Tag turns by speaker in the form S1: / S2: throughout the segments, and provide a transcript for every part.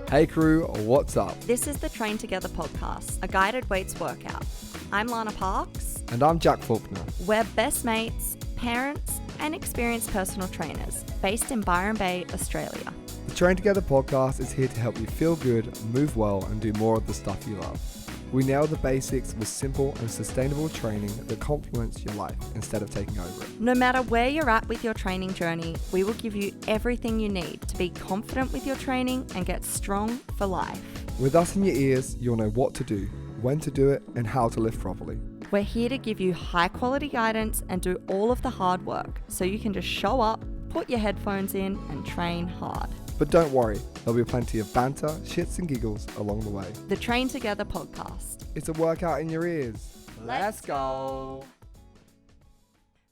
S1: Hey crew, what's up?
S2: This is the Train Together podcast, a guided weights workout. I'm Lana Parks.
S1: And I'm Jack Faulkner.
S2: We're best mates, parents, and experienced personal trainers based in Byron Bay, Australia.
S1: The Train Together podcast is here to help you feel good, move well, and do more of the stuff you love. We nail the basics with simple and sustainable training that complements your life instead of taking over it.
S2: No matter where you're at with your training journey, we will give you everything you need to be confident with your training and get strong for life.
S1: With us in your ears, you'll know what to do, when to do it, and how to lift properly.
S2: We're here to give you high quality guidance and do all of the hard work so you can just show up, put your headphones in, and train hard.
S1: But don't worry, there'll be plenty of banter, shits and giggles along the way.
S2: The Train Together podcast.
S1: It's a workout in your ears.
S2: Let's go.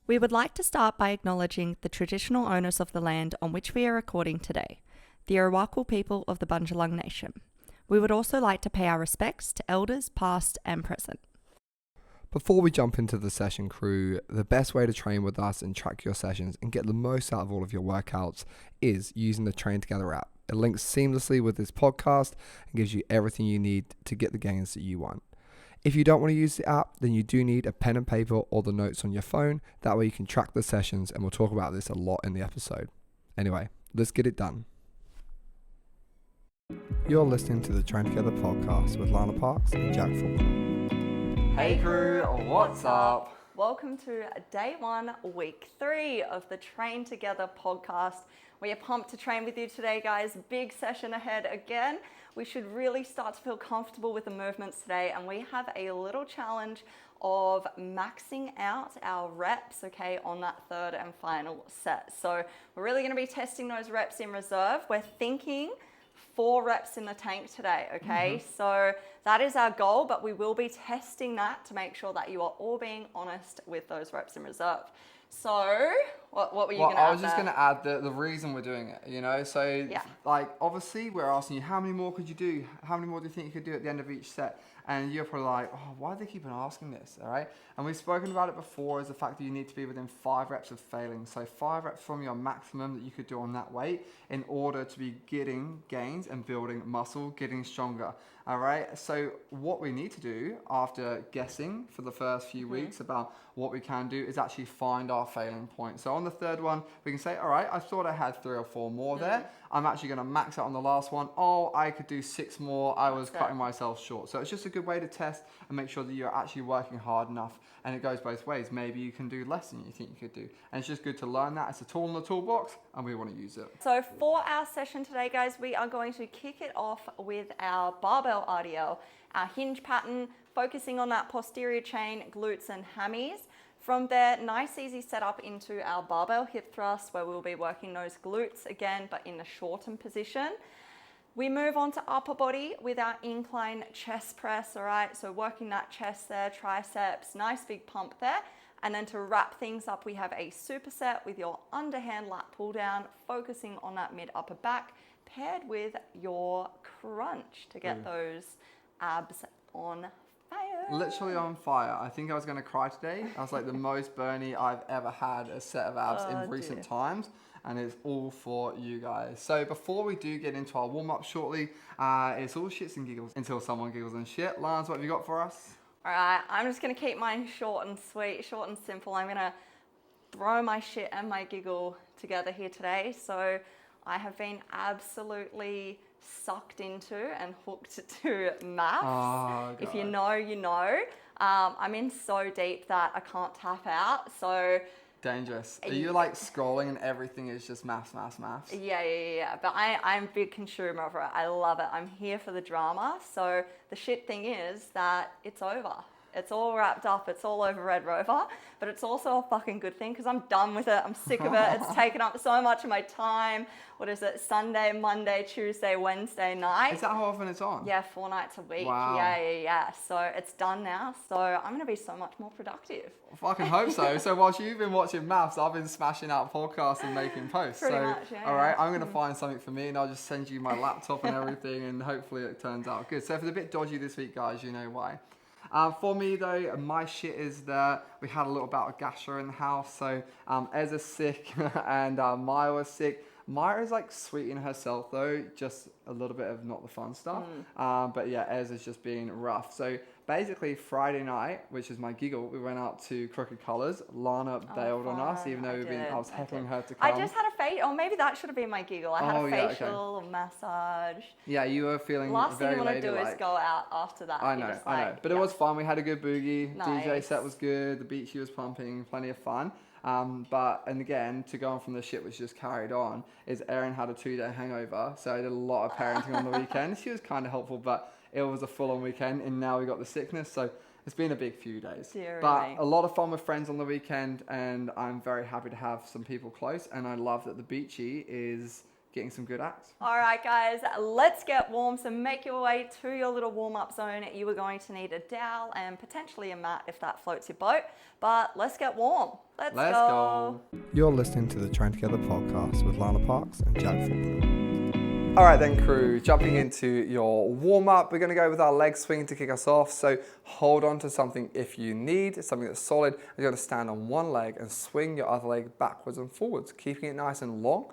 S2: We would like to start by acknowledging the traditional owners of the land on which we are recording today, the Arakwal people of the Bundjalung Nation. We would also like to pay our respects to elders past and present.
S1: Before we jump into the session, crew, the best way to train with us and track your sessions and get the most out of all of your workouts is using the Train Together app. It links seamlessly with this podcast and gives you everything you need to get the gains that you want. If you don't want to use the app, then you do need a pen and paper or the notes on your phone. That way you can track the sessions, and we'll talk about this a lot in the episode. Anyway, let's get it done. You're listening to the Train Together podcast with Lana Parks and Jack Faulkner.
S2: Hey
S1: crew, what's up?
S2: Welcome to day 1, week 3 of the Train Together podcast. We are pumped to train with you today, guys. Big session ahead again. We should really start to feel comfortable with the movements today, and we have a little challenge of maxing out our reps, okay, on that third and final set. So we're really going to be testing those reps in reserve. We're thinking 4 reps in the tank today, okay? So that is our goal, but we will be testing that to make sure that you are all being honest with those reps in reserve. So, what were you going to add?
S3: I was just going to add the reason we're doing it, you know? So, like, obviously, we're asking you, how many more could you do? How many more do you think you could do at the end of each set? And you're probably like, oh, why do they keep on asking this, all right? And we've spoken about it before, is the fact that you need to be within 5 reps of failing. So 5 reps from your maximum that you could do on that weight in order to be getting gains and building muscle, getting stronger, all right? So what we need to do after guessing for the first few weeks about what we can do is actually find our failing point. So on the third one, we can say, all right, I thought I had 3 or 4 more there. I'm actually going to max out on the last one. Oh, I could do 6 more. I was cutting myself short. So it's just a good way to test and make sure that you're actually working hard enough. And it goes both ways. Maybe you can do less than you think you could do. And it's just good to learn that. It's a tool in the toolbox, and we want to use it.
S2: So for our session today, guys, we are going to kick it off with our Barbell RDL, our hinge pattern, focusing on that posterior chain, glutes and hammies. From there, nice easy setup into our Barbell Hip Thrust, where we'll be working those glutes again, but in a shortened position. We move on to upper body with our incline chest press, all right? So working that chest there, triceps, nice big pump there. And then to wrap things up, we have a superset with your underhand lat pull down, focusing on that mid upper back, paired with your crunch to get those abs on fire.
S3: Literally on fire. I think I was going to cry today. I was like the most burny I've ever had a set of abs in recent times. And it's all for you guys. So before we do get into our warm-up shortly, it's all shits and giggles until someone giggles and shit. Lance, what have you got for us?
S2: All right, I'm just going to keep mine short and sweet, short and simple. I'm going to throw my shit and my giggle together here today. So I have been absolutely sucked into and hooked to maths.
S3: Oh,
S2: if you know, you know. I'm in so deep that I can't tap out. So
S3: dangerous. Are you like scrolling and everything is just maths?
S2: Yeah. But I'm a big consumer of it. I love it. I'm here for the drama. So the shit thing is that it's over. It's all wrapped up. It's all over Red Rover. But it's also a fucking good thing because I'm done with it. I'm sick of it. It's taken up so much of my time. What is it? Sunday, Monday, Tuesday, Wednesday night.
S3: Is that how often it's on?
S2: Yeah, 4 nights a week.
S3: Wow.
S2: Yeah. So it's done now. So I'm going to be so much more productive.
S3: I fucking hope so. So whilst you've been watching maths, I've been smashing out podcasts and making posts.
S2: Pretty much, yeah.
S3: All right, I'm going to find something for me and I'll just send you my laptop and everything and hopefully it turns out good. So if it's a bit dodgy this week, guys, you know why. For me though, my shit is that we had a little bout of gastro in the house. So Ezra's sick and Maya was sick. Maya is like sweetening herself though, just a little bit of not the fun stuff. But yeah, Ez is just being rough. So basically Friday night, which is my giggle, we went out to Crooked Colours. Lana bailed on us, even though I was heckling her to come.
S2: I just had a facial, or maybe that should have been my giggle. I had a facial, a massage.
S3: Yeah, you were feeling
S2: Last
S3: very
S2: thing you want to do
S3: ladylike.
S2: is go out after that.
S3: I know. But it was fun. We had a good boogie.
S2: Nice.
S3: DJ set was good. The beat she was pumping, plenty of fun. And again, to go on from the shit which just carried on, is Erin had a 2-day hangover. So I did a lot of parenting on the weekend. She was kind of helpful, but it was a full-on weekend. And now we got the sickness. So it's been a big few days. But a lot of fun with friends on the weekend. And I'm very happy to have some people close. And I love that the Beachy is getting some good acts.
S2: All right, guys, let's get warm. So make your way to your little warm-up zone. You are going to need a dowel and potentially a mat if that floats your boat. But let's get warm. Let's go.
S1: You're listening to the Train Together podcast with Lana Parks and Jack Faulkner. All right then, crew, jumping into your warm-up, we're going to go with our leg swing to kick us off. So hold on to something if you need, something that's solid. You're going to stand on one leg and swing your other leg backwards and forwards, keeping it nice and long.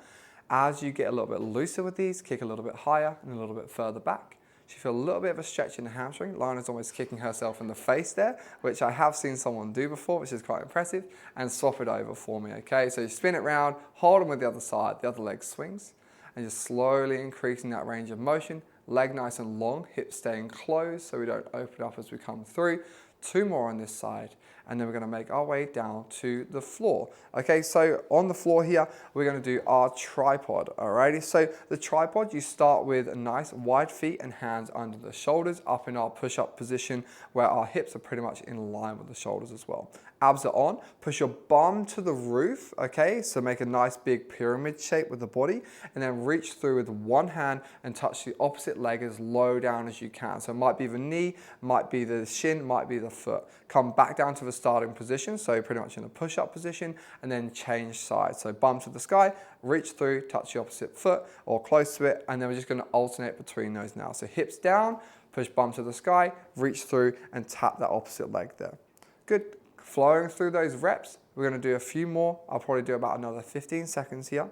S1: As you get a little bit looser with these, kick a little bit higher and a little bit further back. So you feel a little bit of a stretch in the hamstring. Lana's almost kicking herself in the face there, which I have seen someone do before, which is quite impressive. And swap it over for me, okay? So you spin it round, hold them with the other side, the other leg swings, and just slowly increasing that range of motion. Leg nice and long, hips staying closed so we don't open up as we come through. 2 more on this side, and then we're going to make our way down to the floor. Okay, so on the floor here, we're going to do our tripod. Alrighty, so the tripod, you start with a nice wide feet and hands under the shoulders, up in our push-up position where our hips are pretty much in line with the shoulders as well. Abs are on, push your bum to the roof, okay? So make a nice big pyramid shape with the body, and then reach through with one hand and touch the opposite leg as low down as you can. So it might be the knee, might be the shin, might be the foot. Come back down to the starting position, so pretty much in a push-up position, and then change sides. So bum to the sky, reach through, touch the opposite foot or close to it, and then we're just gonna alternate between those now. So hips down, push bum to the sky, reach through and tap that opposite leg there. Good. Flowing through those reps, we're going to do a few more. I'll probably do about another 15 seconds here.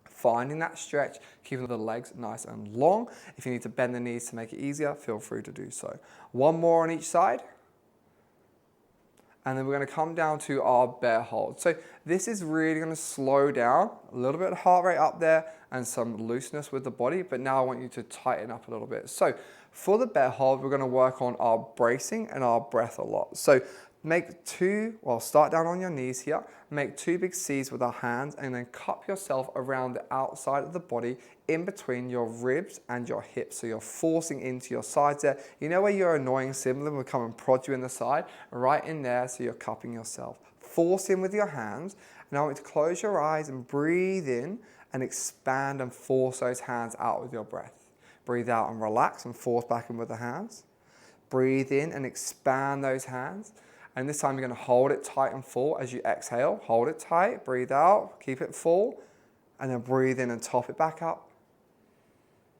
S1: Finding that stretch, keeping the legs nice and long. If you need to bend the knees to make it easier, feel free to do so. 1 more on each side. And then we're going to come down to our bear hold. So this is really going to slow down, a little bit of heart rate up there and some looseness with the body. But now I want you to tighten up a little bit. So for the bear hold, we're going to work on our bracing and our breath a lot. So start down on your knees here, make 2 big C's with our hands and then cup yourself around the outside of the body in between your ribs and your hips. So you're forcing into your sides there. You know where your annoying sibling will come and prod you in the side? Right in there, so you're cupping yourself. Force in with your hands. Now I want you to close your eyes and breathe in and expand and force those hands out with your breath. Breathe out and relax and force back in with the hands. Breathe in and expand those hands. And this time you're going to hold it tight and full as you exhale. Hold it tight, breathe out, keep it full, and then breathe in and top it back up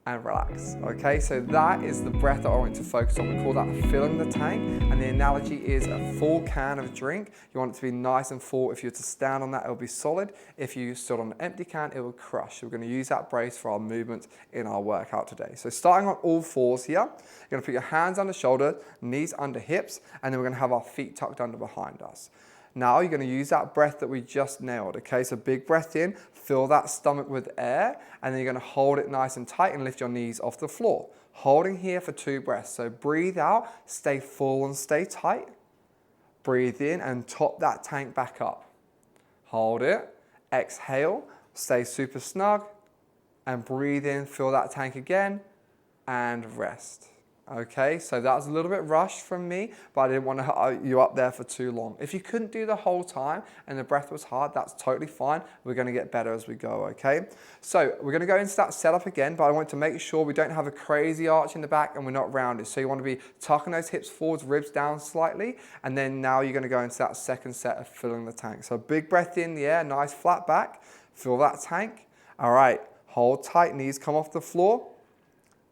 S1: and relax. Okay, so that is the breath that I want you to focus on. We call that filling the tank, and the analogy is a full can of drink. You want it to be nice and full. If you were to stand on that, it'll be solid. If you stood on an empty can, it will crush. So we're going to use that brace for our movements in our workout today. So starting on all fours here, you're going to put your hands under shoulders, knees under hips, and then we're going to have our feet tucked under behind us. Now you're going to use that breath that we just nailed, okay? So big breath in, fill that stomach with air, and then you're going to hold it nice and tight and lift your knees off the floor. Holding here for 2 breaths. So breathe out, stay full and stay tight. Breathe in and top that tank back up. Hold it, exhale, stay super snug, and breathe in, fill that tank again, and rest. Okay, so that was a little bit rushed from me, but I didn't want to hold you up there for too long. If you couldn't do the whole time and the breath was hard, that's totally fine. We're going to get better as we go, okay? So we're going to go into that setup again, but I want to make sure we don't have a crazy arch in the back and we're not rounded. So you want to be tucking those hips forwards, ribs down slightly, and then now you're going to go into that second set of filling the tank. So big breath in the air, nice flat back, fill that tank. All right, hold tight, knees come off the floor.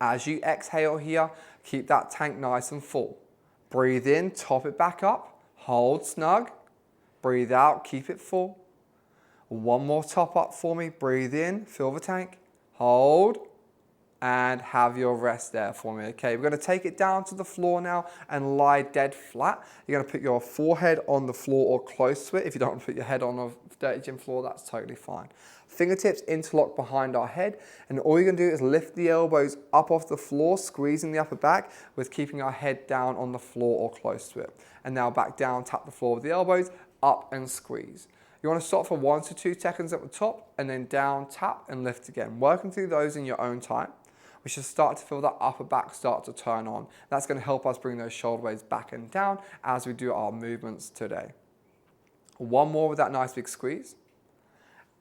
S1: As you exhale here, keep that tank nice and full. Breathe in, top it back up, hold snug. Breathe out, keep it full.
S3: One more top up for me. Breathe in, fill the tank, hold, and have your rest there for me. Okay, we're going to take it down to the floor now and lie dead flat. You're going to put your forehead on the floor or close to it. If you don't want to put your head on a dirty gym floor, that's totally fine. Fingertips interlock behind our head, and all you're going to do is lift the elbows up off the floor, squeezing the upper back with keeping our head down on the floor or close to it. And now back down, tap the floor with the elbows, up and squeeze. You want to stop for 1 to 2 seconds at the top, and then down, tap, and lift again. Working through those in your own time. We should start to feel that upper back start to turn on. That's going to help us bring those shoulder blades back and down as we do our movements today. One more with that nice big squeeze.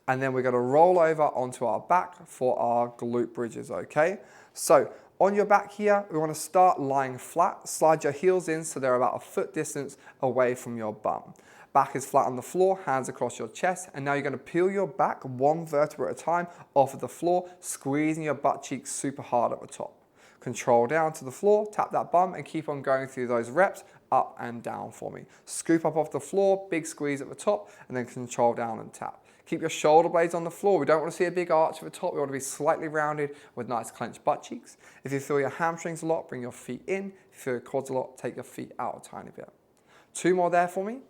S3: And then we're going to roll over onto our back for our glute bridges, okay? So on your back here, we want to start lying flat. Slide your heels in so they're about a foot distance away from your bum. Back is flat on the floor, hands across your chest, and now you're going to peel your back one vertebra at a time off of the floor, squeezing your butt cheeks super hard at the top. Control down to the floor, tap that bum, and keep on going through those reps up and down for me. Scoop up off the floor, big squeeze at the top, and then control down and tap. Keep your shoulder blades on the floor. We don't want to see a big arch at the top. We want to be slightly rounded with nice clenched butt cheeks. If you feel your hamstrings a lot, bring your feet in. If you feel your quads a lot, take your feet out a tiny bit. 2 more there for me.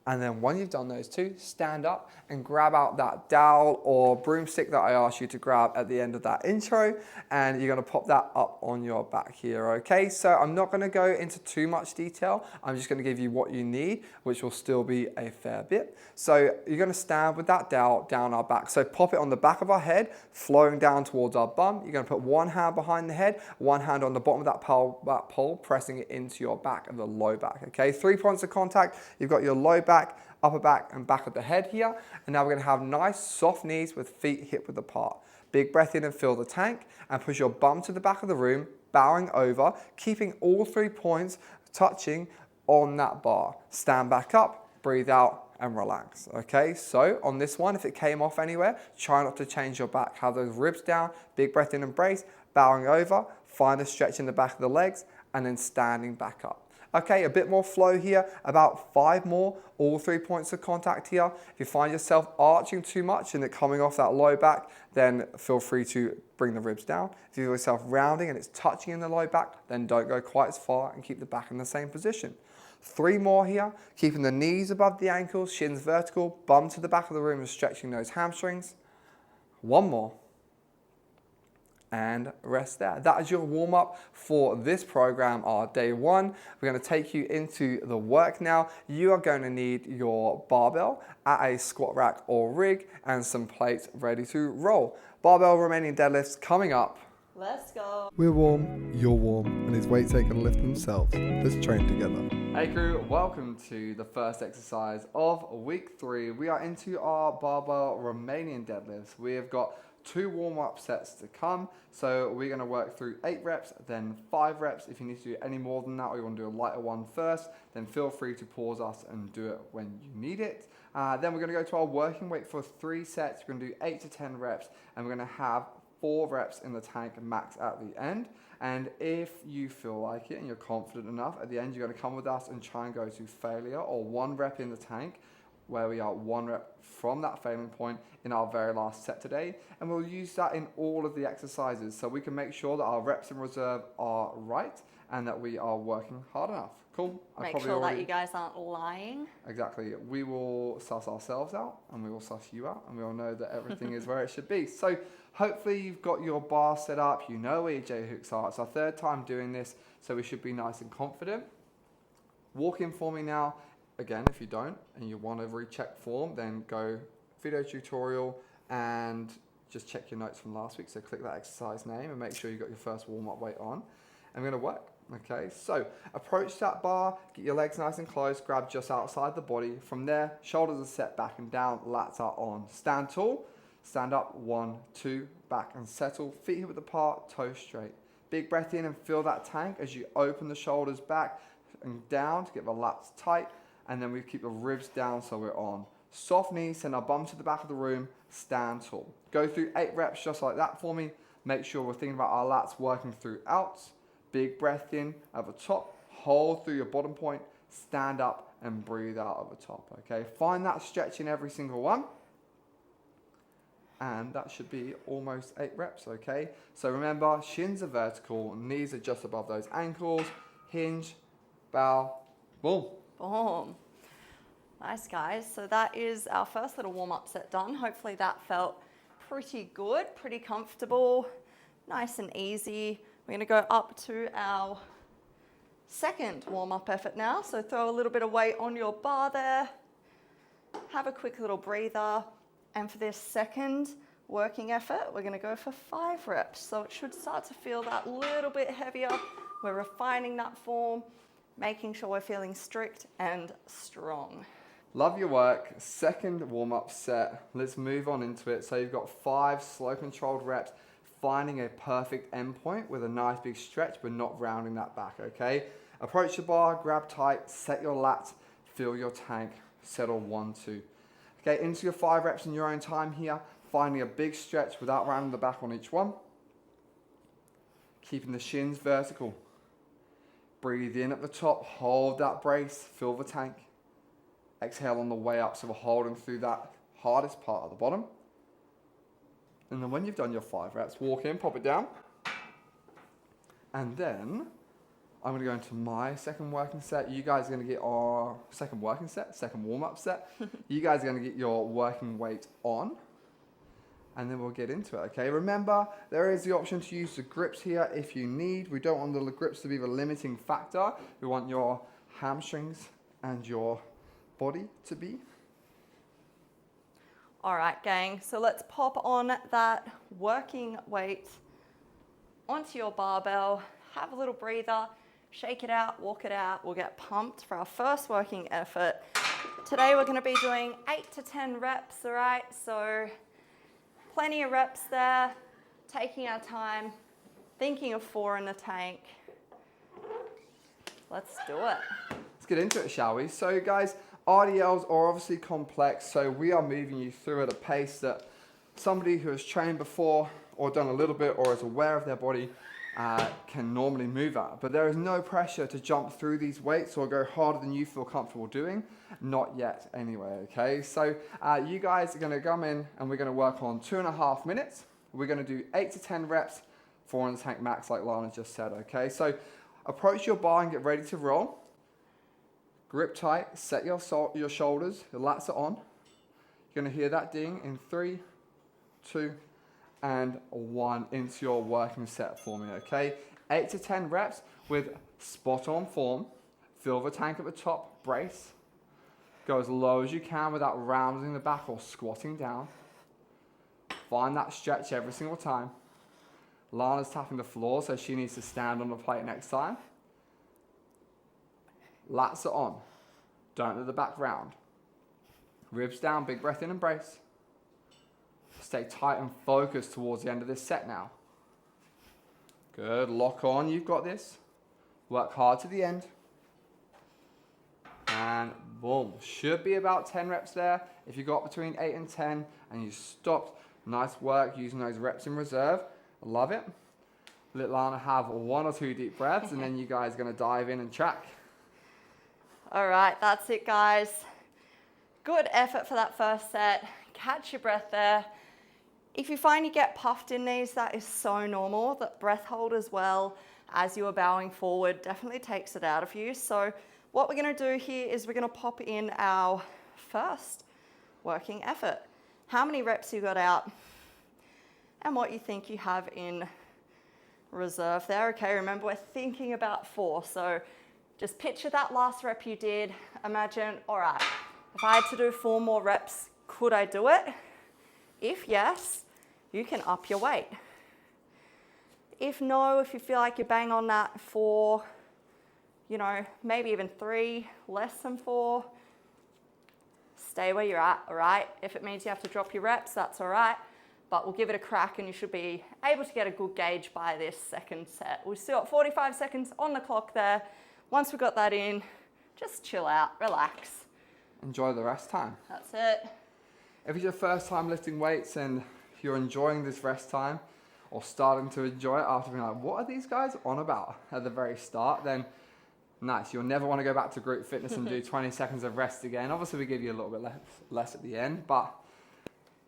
S3: And then when you've done those 2, stand up and grab out that dowel or broomstick that I asked you to grab at the end of that intro, and you're going to pop that up on your back here, okay? So I'm not going to go into too much detail. I'm just going to give you what you need, which will still be a fair bit. So you're going to stand with that dowel down our back. So pop it on the back of our head, flowing down towards our bum. You're going to put one hand behind the head, one hand on the bottom of that pole, pressing it into your back and the low back, okay? 3 points of contact. You've got your low back, upper back, and back of the head here. And now we're going to have nice soft knees with feet hip width apart. Big breath in and fill the tank, and push your bum to the back of the room, bowing over, keeping all 3 points touching on that bar. Stand back up, breathe out, and relax. Okay, so on this one, if it came off anywhere, try not to change your back. Have those ribs down, big breath in and brace, bowing over, find a stretch in the back of the legs, and then standing back up. Okay, a bit more flow here, about 5 more, all 3 points of contact here. If you find yourself arching too much and it coming off that low back, then feel free to bring the ribs down. If you feel yourself rounding and it's touching in the low back, then don't go quite as far and keep the back in the same position. 3 more here, keeping the knees above the ankles, shins vertical, bum to the back of the room and stretching those hamstrings. 1 more. And rest there. That is your warm-up for this program, our day 1. We're going to take you into the work now. You are going to need your barbell at a squat rack or rig and some plates ready to roll. Barbell Romanian deadlifts coming up.
S2: Let's go.
S1: We're warm, you're warm, and his weights ain't gonna lift themselves. Let's train together.
S3: Hey crew, welcome to the first exercise of week 3. We are into our barbell Romanian deadlifts. We have got 2 warm-up sets to come. So we're going to work through 8 reps, then 5 reps. If you need to do any more than that, or you want to do a lighter one first, then feel free to pause us and do it when you need it. Then we're going to go to our working weight for 3 sets. We're going to do 8 to 10 reps, and we're going to have 4 reps in the tank max at the end. And if you feel like it and you're confident enough, at the end you're going to come with us and try and go to failure, or 1 rep in the tank, where we are 1 rep from that failing point in our very last set today. And we'll use that in all of the exercises so we can make sure that our reps in reserve are right and that we are working hard enough. Cool?
S2: Make sure that you guys aren't lying.
S3: Exactly. We will suss ourselves out and we will suss you out and we will know that everything is where it should be. So hopefully you've got your bar set up. You know where your J hooks are. It's our 3rd time doing this, so we should be nice and confident. Walk in for me now. Again, if you don't and you want to recheck form, then go video tutorial and just check your notes from last week. So click that exercise name and make sure you got your first warm-up weight on. I'm going to work. Okay, so approach that bar, get your legs nice and close, grab just outside the body. From there, shoulders are set back and down, lats are on. Stand tall, stand up, 1, 2, back and settle. Feet hip width apart, toes straight. Big breath in and feel that tank as you open the shoulders back and down to get the lats tight. And then we keep the ribs down so we're on. Soft knees, send our bum to the back of the room, stand tall. Go through 8 reps just like that for me. Make sure we're thinking about our lats working throughout. Big breath in at the top, hold through your bottom point, stand up and breathe out at the top, okay? Find that stretch in every single one. And that should be almost 8 reps, okay? So remember, shins are vertical, knees are just above those ankles, hinge, bow, boom.
S2: Boom. Nice, guys. So that is our first little warm-up set done. Hopefully that felt pretty good, pretty comfortable, nice and easy. We're gonna go up to our second warm-up effort now. So throw a little bit of weight on your bar there. Have a quick little breather. And for this second working effort, we're gonna go for 5 reps. So it should start to feel that little bit heavier. We're refining that form, making sure we're feeling strict and strong.
S3: Love your work. Second warm-up set. Let's move on into it. So you've got 5 slow controlled reps, finding a perfect endpoint with a nice big stretch, but not rounding that back, okay? Approach the bar, grab tight, set your lats, fill your tank, settle 1, 2. Okay, into your 5 reps in your own time here, finding a big stretch without rounding the back on each one. Keeping the shins vertical. Breathe in at the top, hold that brace, fill the tank. Exhale on the way up, so we're holding through that hardest part at the bottom. And then when you've done your 5 reps, walk in, pop it down. And then I'm gonna go into my second working set. You guys are gonna get our second working set, second warm-up set. You guys are gonna get your working weight on, and then we'll get into it, okay? Remember, there is the option to use the grips here if you need. We don't want the grips to be the limiting factor. We want your hamstrings and your body to be.
S2: All right, gang, so let's pop on that working weight onto your barbell, have a little breather, shake it out, walk it out. We'll get pumped for our first working effort. Today we're gonna be doing 8 to 10 reps, all right? So plenty of reps there, taking our time, thinking of 4 in the tank. Let's do it.
S3: Let's get into it, shall we? So guys, RDLs are obviously complex, so we are moving you through at a pace that somebody who has trained before or done a little bit or is aware of their body can normally move at. But there is no pressure to jump through these weights or go harder than you feel comfortable doing. Not yet anyway, okay? So you guys are gonna come in and we're gonna work on 2.5 minutes. We're gonna do 8 to 10 reps, 4 in the tank max like Lana just said, okay? So approach your bar and get ready to roll. Grip tight, set your shoulders, your lats are on. You're gonna hear that ding in 3, 2, and 1 into your working set for me, okay? 8 to 10 reps with spot on form. Fill the tank at the top, brace. Go as low as you can without rounding the back or squatting down. Find that stretch every single time. Lana's tapping the floor, so she needs to stand on the plate next time. Lats are on. Don't let the back round. Ribs down, big breath in and brace. Stay tight and focused towards the end of this set now. Good, lock on, you've got this. Work hard to the end. And boom, should be about 10 reps there. If you got between 8 and 10 and you stopped, nice work using those reps in reserve. Love it. Let Lana have 1 or 2 deep breaths and then you guys are gonna dive in and track.
S2: All right, that's it, guys. Good effort for that first set. Catch your breath there. If you find you get puffed in these, that is so normal. That breath hold as well as you are bowing forward definitely takes it out of you. So what we're gonna do here is we're gonna pop in our first working effort. How many reps you got out and what you think you have in reserve there. Okay, remember we're thinking about 4. So just picture that last rep you did. Imagine, all right, if I had to do 4 more reps, could I do it? If yes, you can up your weight. If no, if you feel like you're bang on that 4, you know, maybe even 3, less than 4, stay where you're at, all right? If it means you have to drop your reps, that's all right, but we'll give it a crack and you should be able to get a good gauge by this second set. We've still got 45 seconds on the clock there. Once we've got that in, just chill out, relax.
S3: Enjoy the rest time.
S2: That's it.
S3: If it's your first time lifting weights and you're enjoying this rest time or starting to enjoy it after being like, what are these guys on about at the very start, then Nice. You'll never want to go back to group fitness and do 20 seconds of rest again. Obviously, we give you a little bit less at the end, but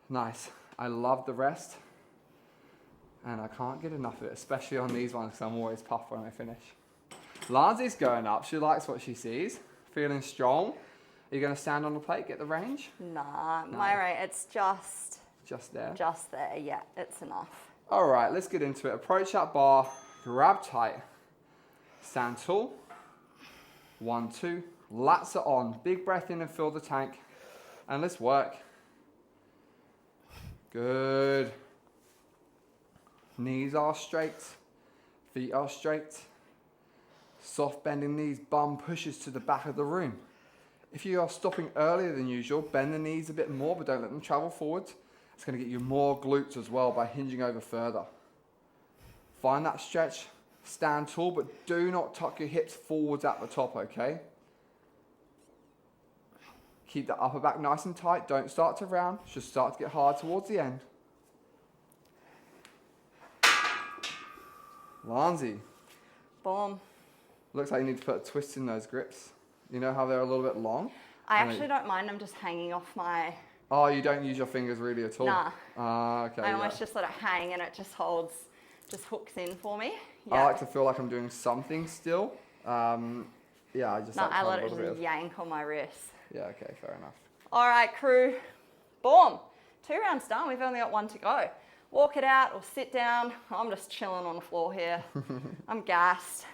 S3: nice. I love the rest, and I can't get enough of it, especially on these ones because I'm always puffed when I finish. Lanzy's going up. She likes what she sees. Feeling strong. Are you going to stand on the plate, get the range?
S2: Nah,
S3: No.
S2: my range, it's just
S3: there.
S2: Just there, yeah, it's enough.
S3: All right, let's get into it. Approach that bar, grab tight, stand tall. 1, 2, lats are on. Big breath in and fill the tank. And let's work. Good. Knees are straight. Feet are straight. Soft bending knees, bum pushes to the back of the room. If you are stopping earlier than usual, bend the knees a bit more, but don't let them travel forwards. It's going to get you more glutes as well by hinging over further. Find that stretch. Stand tall, but do not tuck your hips forwards at the top, okay? Keep the upper back nice and tight. Don't start to round. Just start to get hard towards the end. Lanzy.
S2: Boom.
S3: Looks like you need to put a twist in those grips. You know how they're a little bit long?
S2: I actually don't mind them just hanging off my...
S3: Oh, you don't use your fingers really at all?
S2: Nah.
S3: Okay.
S2: I almost just let it hang and it just holds, just hooks in for me. Yeah.
S3: I like to feel like I'm doing something still. I just
S2: I let it just yank on my wrist.
S3: Yeah, okay, fair enough.
S2: All right, crew. Boom. 2 rounds done. We've only got 1 to go. Walk it out or sit down. I'm just chilling on the floor here. I'm gassed.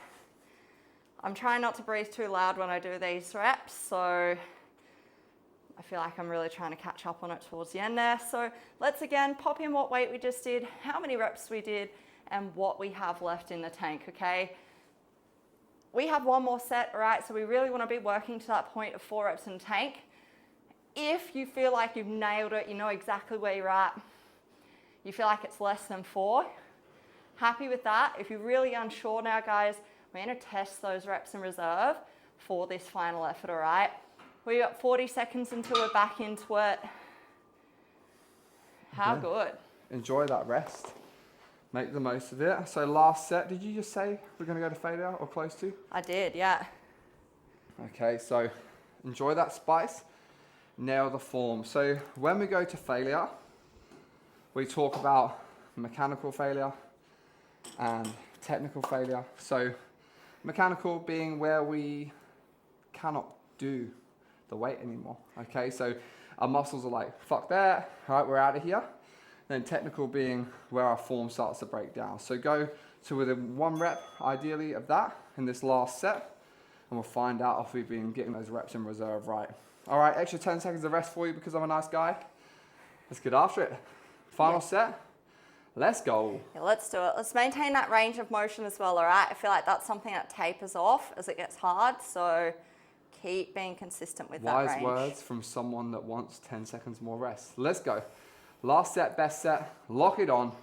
S2: I'm trying not to breathe too loud when I do these reps, so I feel like I'm really trying to catch up on it towards the end there. So let's again pop in what weight we just did, how many reps we did, and what we have left in the tank, okay? We have 1 more set, all right? So we really want to be working to that point of 4 reps in tank. If you feel like you've nailed it, you know exactly where you're at, you feel like it's less than 4, happy with that. If you're really unsure now, guys, we're going to test those reps in reserve for this final effort, all right? We got 40 seconds until we're back into it. How good.
S3: Enjoy that rest. Make the most of it. So last set, did you just say we're going to go to failure or close to?
S2: I did, yeah.
S3: Okay, so enjoy that spice. Nail the form. So when we go to failure, we talk about mechanical failure and technical failure. So mechanical being where we cannot do the weight anymore. Okay, so our muscles are like, fuck that, all right, we're out of here. Then technical being where our form starts to break down. So go to within 1 rep, ideally, of that in this last set, and we'll find out if we've been getting those reps in reserve right. All right, extra 10 seconds of rest for you because I'm a nice guy. Let's get after it. Final set. Let's go.
S2: Yeah, let's do it. Let's maintain that range of motion as well, all right? I feel like that's something that tapers off as it gets hard, so keep being consistent with that range.
S3: Wise words from someone that wants 10 seconds more rest. Let's go. Last set, best set. Lock it on.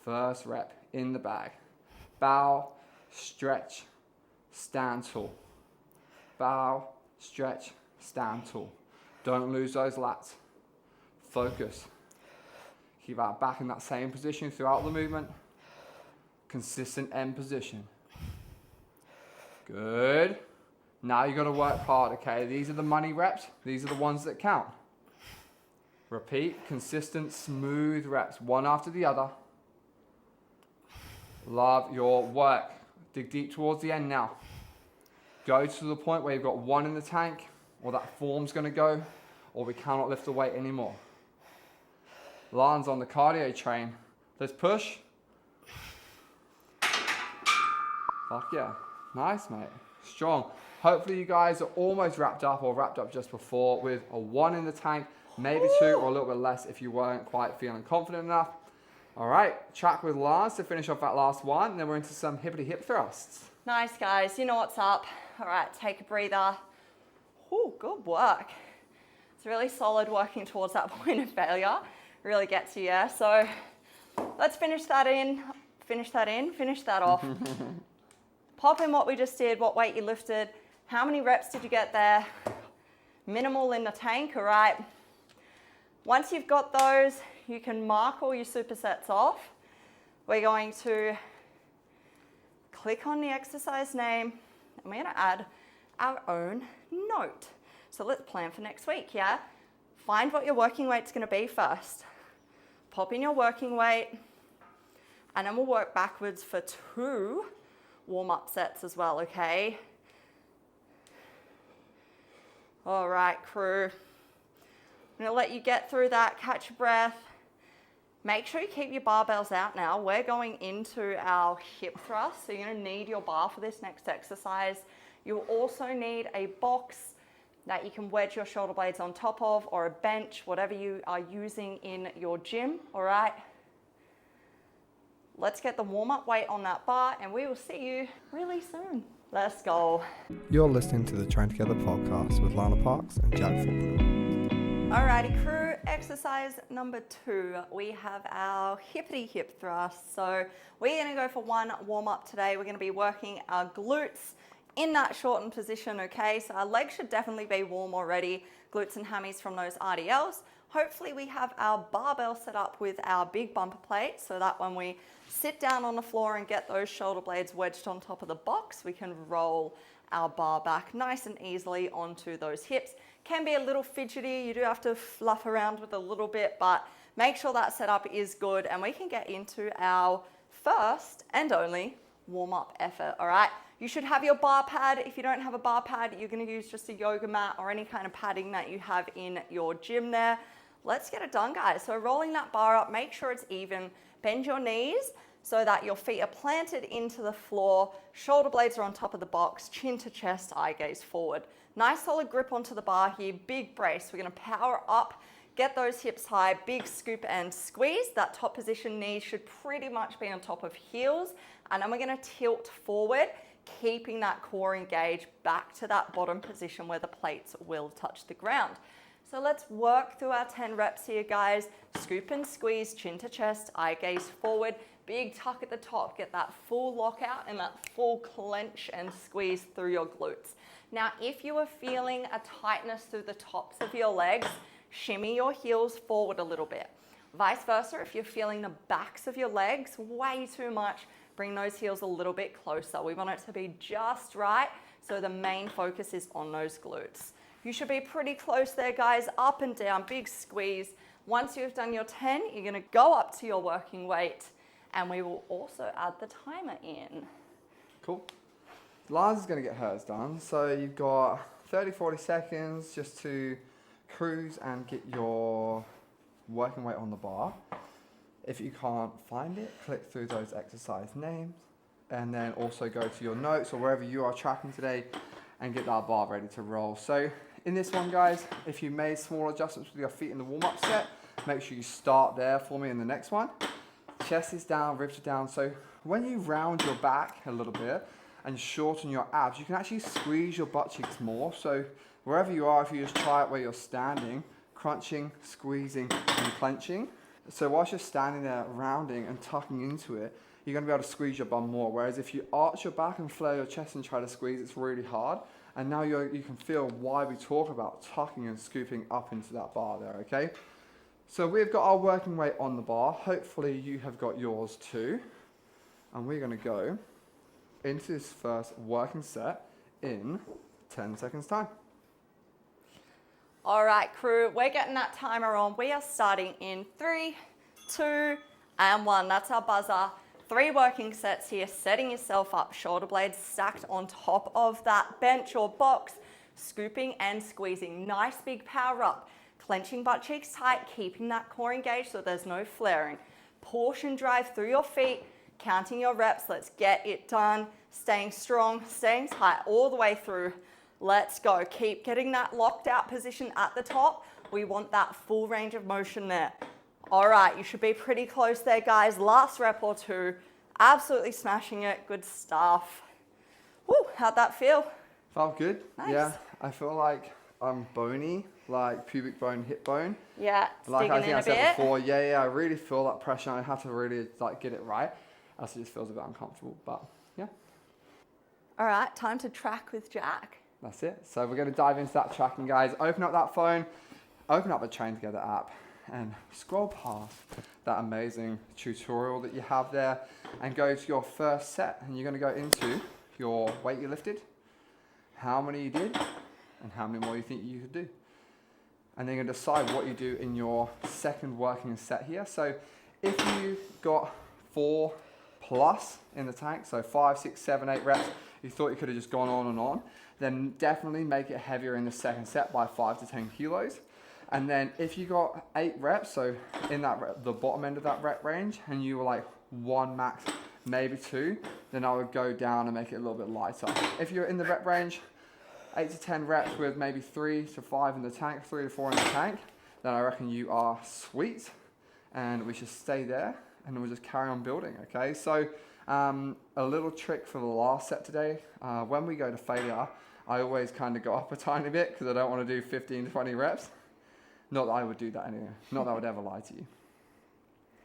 S3: First rep in the bag. Bow, stretch, stand tall. Bow, stretch, stand tall. Don't lose those lats. Focus. Keep our back in that same position throughout the movement. Consistent end position. Good. Now you've got to work hard, okay? These are the money reps. These are the ones that count. Repeat, consistent, smooth reps, one after the other. Love your work. Dig deep towards the end now. Go to the point where you've got 1 in the tank, or that form's going to go, or we cannot lift the weight anymore. Lana's on the cardio train. Let's push. Fuck yeah. Nice, mate. Strong. Hopefully you guys are almost wrapped up or wrapped up just before with a 1 in the tank, maybe 2 or a little bit less if you weren't quite feeling confident enough. All right, track with Lana to finish off that last one, and then we're into some hippity hip thrusts.
S2: Nice, guys. You know what's up. All right, take a breather. Ooh, good work. It's really solid working towards that point of failure. Really gets you, yeah? So let's finish that finish that off. Pop in what we just did, what weight you lifted, how many reps did you get there, minimal in the tank, all right? Once you've got those, you can mark all your supersets off. We're going to click on the exercise name, and we're gonna add our own note. So let's plan for next week, yeah? Find what your working weight's gonna be first. Pop in your working weight, and then we'll work backwards for 2 warm-up sets as well, okay? All right, crew. I'm gonna let you get through that, catch your breath. Make sure you keep your barbells out now. We're going into our hip thrust, so you're gonna need your bar for this next exercise. You'll also need a box that you can wedge your shoulder blades on top of, or a bench, whatever you are using in your gym, all right? Let's get the warm-up weight on that bar, and we will see you really soon. Let's go.
S1: You're listening to the Train Together podcast with Lana Parks and Jack Faulkner.
S2: Alrighty, crew, exercise number 2. We have our hippity hip thrust. So we're gonna go for 1 warm-up today. We're gonna be working our glutes in that shortened position, okay? So our legs should definitely be warm already, glutes and hammies from those RDLs. Hopefully we have our barbell set up with our big bumper plate, so that when we sit down on the floor and get those shoulder blades wedged on top of the box, we can roll our bar back nice and easily onto those hips. Can be a little fidgety, you do have to fluff around with a little bit, but make sure that setup is good, and we can get into our first and only warm-up effort, all right? You should have your bar pad. If you don't have a bar pad, you're gonna use just a yoga mat or any kind of padding that you have in your gym there. Let's get it done, guys. So rolling that bar up, make sure it's even. Bend your knees so that your feet are planted into the floor. Shoulder blades are on top of the box, chin to chest, eye gaze forward. Nice solid grip onto the bar here, big brace. We're gonna power up, get those hips high, big scoop and squeeze. That top position knees should pretty much be on top of heels. And then we're gonna tilt forward, keeping that core engaged back to that bottom position where the plates will touch the ground. So let's work through our 10 reps here, guys. Scoop and squeeze, chin to chest, eye gaze forward, big tuck at the top, get that full lockout and that full clench and squeeze through your glutes. Now, if you are feeling a tightness through the tops of your legs, shimmy your heels forward a little bit. Vice versa, if you're feeling the backs of your legs way too much, bring those heels a little bit closer. We want it to be just right, so the main focus is on those glutes. You should be pretty close there, guys. Up and down, big squeeze. Once you've done your 10, you're gonna go up to your working weight, and we will also add the timer in.
S3: Cool. Lana's gonna get hers done. So you've got 30, 40 seconds just to cruise and get your working weight on the bar. If you can't find it, click through those exercise names, and then also go to your notes or wherever you are tracking today and get that bar ready to roll. So in this one, guys, if you made small adjustments with your feet in the warm-up set, make sure you start there for me in the next one. Chest is down, ribs are down. So when you round your back a little bit and shorten your abs, you can actually squeeze your butt cheeks more. So wherever you are, if you just try it where you're standing, crunching, squeezing, and clenching. So whilst you're standing there rounding and tucking into it, you're going to be able to squeeze your bum more. Whereas if you arch your back and flare your chest and try to squeeze, it's really hard. And now you can feel why we talk about tucking and scooping up into that bar there, okay? So we've got our working weight on the bar. Hopefully you have got yours too. And we're going to go into this first working set in 10 seconds time.
S2: All right, crew, we're getting that timer on. We are starting in 3, 2, and 1. That's our buzzer. 3 working sets here, setting yourself up, shoulder blades stacked on top of that bench or box, scooping and squeezing. Nice big power up, clenching butt cheeks tight, keeping that core engaged so there's no flaring. Portion drive through your feet, counting your reps. Let's get it done. Staying strong, staying tight all the way through. Let's go. Keep getting that locked out position at the top. We want that full range of motion there. All right, you should be pretty close there, guys. Last rep or 2. Absolutely smashing it. Good stuff. Woo, how'd that feel?
S3: Felt good.
S2: Nice.
S3: Yeah, I feel like I'm bony, like pubic bone, hip bone.
S2: Yeah, it's
S3: like I think I said
S2: bit.
S3: before. Yeah, I really feel that pressure. I have to really like get it right. Else it just feels a bit uncomfortable. But yeah.
S2: All right, time to track with Jack.
S3: That's it. So we're going to dive into that tracking, guys. Open up that phone, open up the Train Together app, and scroll past that amazing tutorial that you have there and go to your first set, and you're going to go into your weight you lifted, how many you did, and how many more you think you could do. And then you're going to decide what you do in your second working set here. So if you got 4+ in the tank, so 5, 6, 7, 8 reps, you thought you could have just gone on and on, then definitely make it heavier in the second set by 5 to 10 kilos. And then if you got 8 reps, so in that the bottom end of that rep range, and you were like 1 max, maybe 2, then I would go down and make it a little bit lighter. If you're in the rep range, 8 to 10 reps with maybe 3 to 5 in the tank, 3 to 4 in the tank, then I reckon you are sweet, and we should stay there, and we'll just carry on building, okay? So a little trick for the last set today, when we go to failure, I always kind of go up a tiny bit because I don't want to do 15 to 20 reps. Not that I would do that anyway. Not that I would ever lie to you.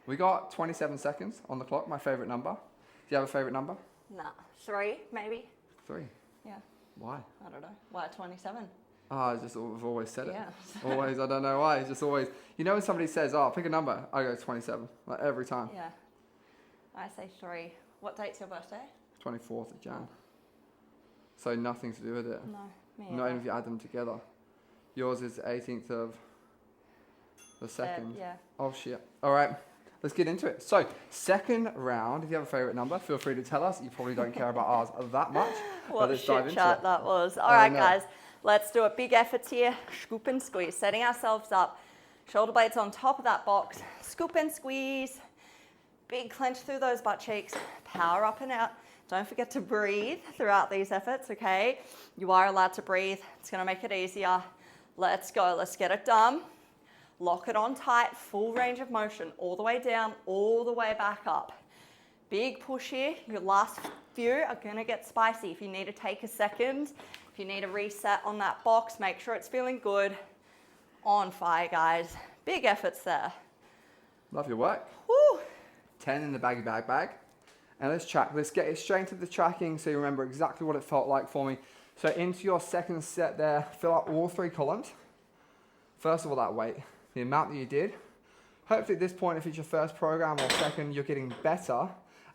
S3: We got 27 seconds on the clock, my favorite number. Do you have a favorite number?
S2: Nah, 3 maybe.
S3: 3?
S2: Yeah.
S3: Why?
S2: I don't know. Why 27?
S3: I just have always said it.
S2: Yeah.
S3: Always, I don't know why. It's just always, you know when somebody says, oh, pick a number, I go 27, like every time.
S2: Yeah. I say 3. What date's your birthday?
S3: 24th of Jan. So nothing to do with it.
S2: No, me
S3: Not even if you add them together. Yours is 18th of the 2nd.
S2: Yeah.
S3: Oh shit. All right, let's get into it. So second round, if you have a favorite number, feel free to tell us. You probably don't care about ours that much.
S2: What
S3: let's
S2: a
S3: dive
S2: shit
S3: into
S2: chart
S3: it.
S2: that was. All right, guys, let's do it. Big efforts here. Scoop and squeeze. Setting ourselves up. Shoulder blades on top of that box. Scoop and squeeze. Big clench through those butt cheeks. Power up and out. Don't forget to breathe throughout these efforts, okay? You are allowed to breathe. It's going to make it easier. Let's go. Let's get it done. Lock it on tight. Full range of motion. All the way down, all the way back up. Big push here. Your last few are going to get spicy. If you need to take a second, if you need to reset on that box, make sure it's feeling good. On fire, guys. Big efforts there.
S3: Love your work.
S2: Woo.
S3: 10 in the baggy bag. And let's track. Let's get it straight into the tracking so you remember exactly what it felt like for me. So into your second set there, fill up all 3 columns. First of all, that weight, the amount that you did. Hopefully at this point, if it's your first program or second, you're getting better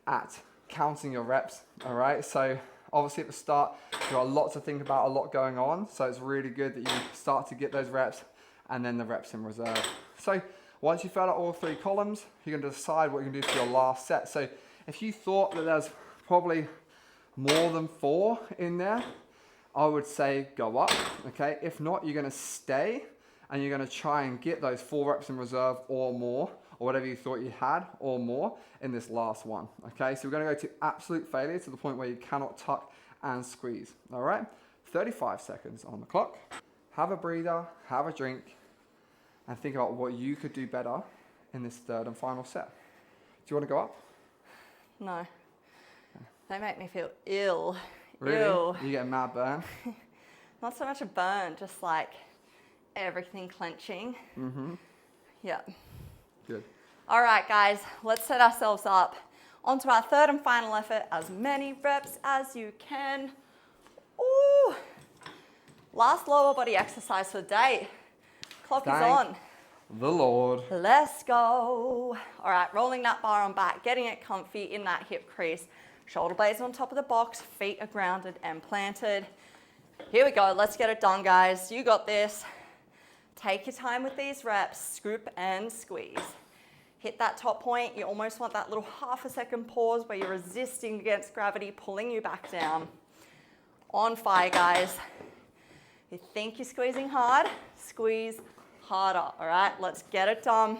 S3: at counting your reps, all right? So obviously at the start, you've got a lot to think about, a lot going on. So it's really good that you start to get those reps and then the reps in reserve. So once you fill out all 3 columns, you're gonna decide what you're gonna do for your last set. So if you thought that there's probably more than 4 in there, I would say go up, okay? If not, you're gonna stay and you're gonna try and get those 4 reps in reserve or more, or whatever you thought you had or more in this last one, okay? So we're gonna go to absolute failure to the point where you cannot tuck and squeeze, all right? 35 seconds on the clock. Have a breather, have a drink, and think about what you could do better in this third and final set. Do you wanna go up?
S2: No. They make me feel ill.
S3: Really?
S2: Ew.
S3: You get a mad burn?
S2: Not so much a burn, just like everything clenching.
S3: Mm-hmm.
S2: Yeah.
S3: Good.
S2: All right, guys, let's set ourselves up onto our third and final effort. As many reps as you can. Ooh. Last lower body exercise for the day. Clock is on.
S3: The Lord.
S2: Let's go. All right, rolling that bar on back, getting it comfy in that hip crease. Shoulder blades on top of the box, feet are grounded and planted. Here we go, let's get it done, guys. You got this. Take your time with these reps, scoop and squeeze. Hit that top point. You almost want that little half a second pause where you're resisting against gravity, pulling you back down. On fire, guys. You think you're squeezing hard, squeeze harder, all right? Let's get it done.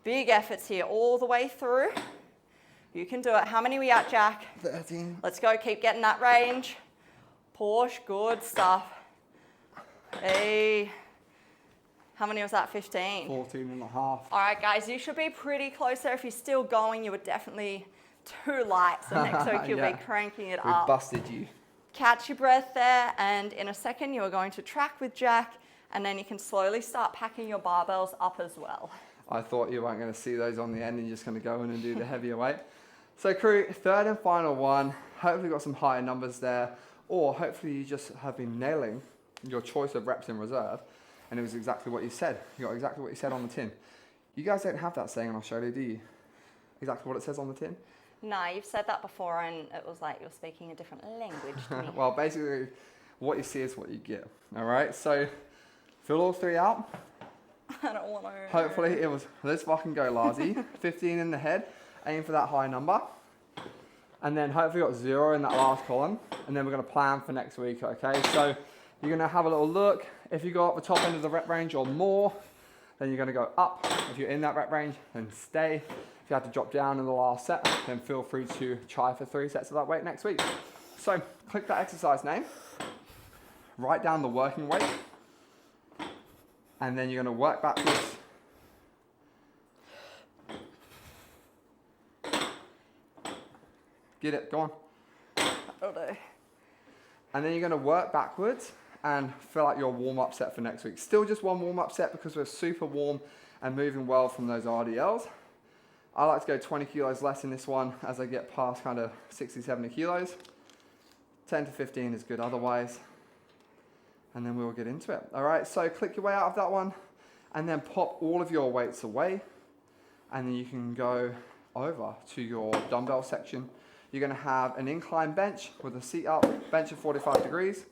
S2: Big efforts here all the way through. You can do it. How many are we at, Jack?
S3: 13.
S2: Let's go, keep getting that range. Push, good stuff. Hey. How many was that, 15?
S3: 14 and a half.
S2: All right, guys, you should be pretty close there. If you're still going, you were definitely too light. So next week you'll be cranking it
S3: We
S2: up.
S3: busted you.
S2: Catch your breath there, and in a second you are going to track with Jack, and then you can slowly start packing your barbells up as well.
S3: I thought you weren't going to see those on the end and you're just going to go in and do the heavier weight. So crew, third and final one. Hopefully got some higher numbers there, or hopefully you just have been nailing your choice of reps in reserve, and it was exactly what you said. You got exactly what you said on the tin. You guys don't have that saying in Australia, do you? Exactly what it says on the tin?
S2: No, you've said that before and it was like you're speaking a different language to me.
S3: Well, basically, what you see is what you get. All right, so fill all 3 out.
S2: I don't want to.
S3: Hopefully it was, let's fucking go, Larzy. 15 in the head, aim for that high number. And then hopefully got 0 in that last column. And then we're gonna plan for next week, okay? So you're gonna have a little look. If you got the top end of the rep range or more, then you're gonna go up. If you're in that rep range, then stay. If you have to drop down in the last set, then feel free to try for 3 sets of that weight next week. So click that exercise name, write down the working weight, and then you're gonna work backwards. Get it, go on.
S2: That'll do.
S3: And then you're gonna work backwards and fill out your warm-up set for next week. Still just one warm-up set because we're super warm and moving well from those RDLs. I like to go 20 kilos less in this one as I get past kind of 60, 70 kilos. 10 to 15 is good otherwise. And then we'll get into it. All right, so click your way out of that one and then pop all of your weights away. And then you can go over to your dumbbell section. You're gonna have an incline bench with a seat up, bench at 45 degrees.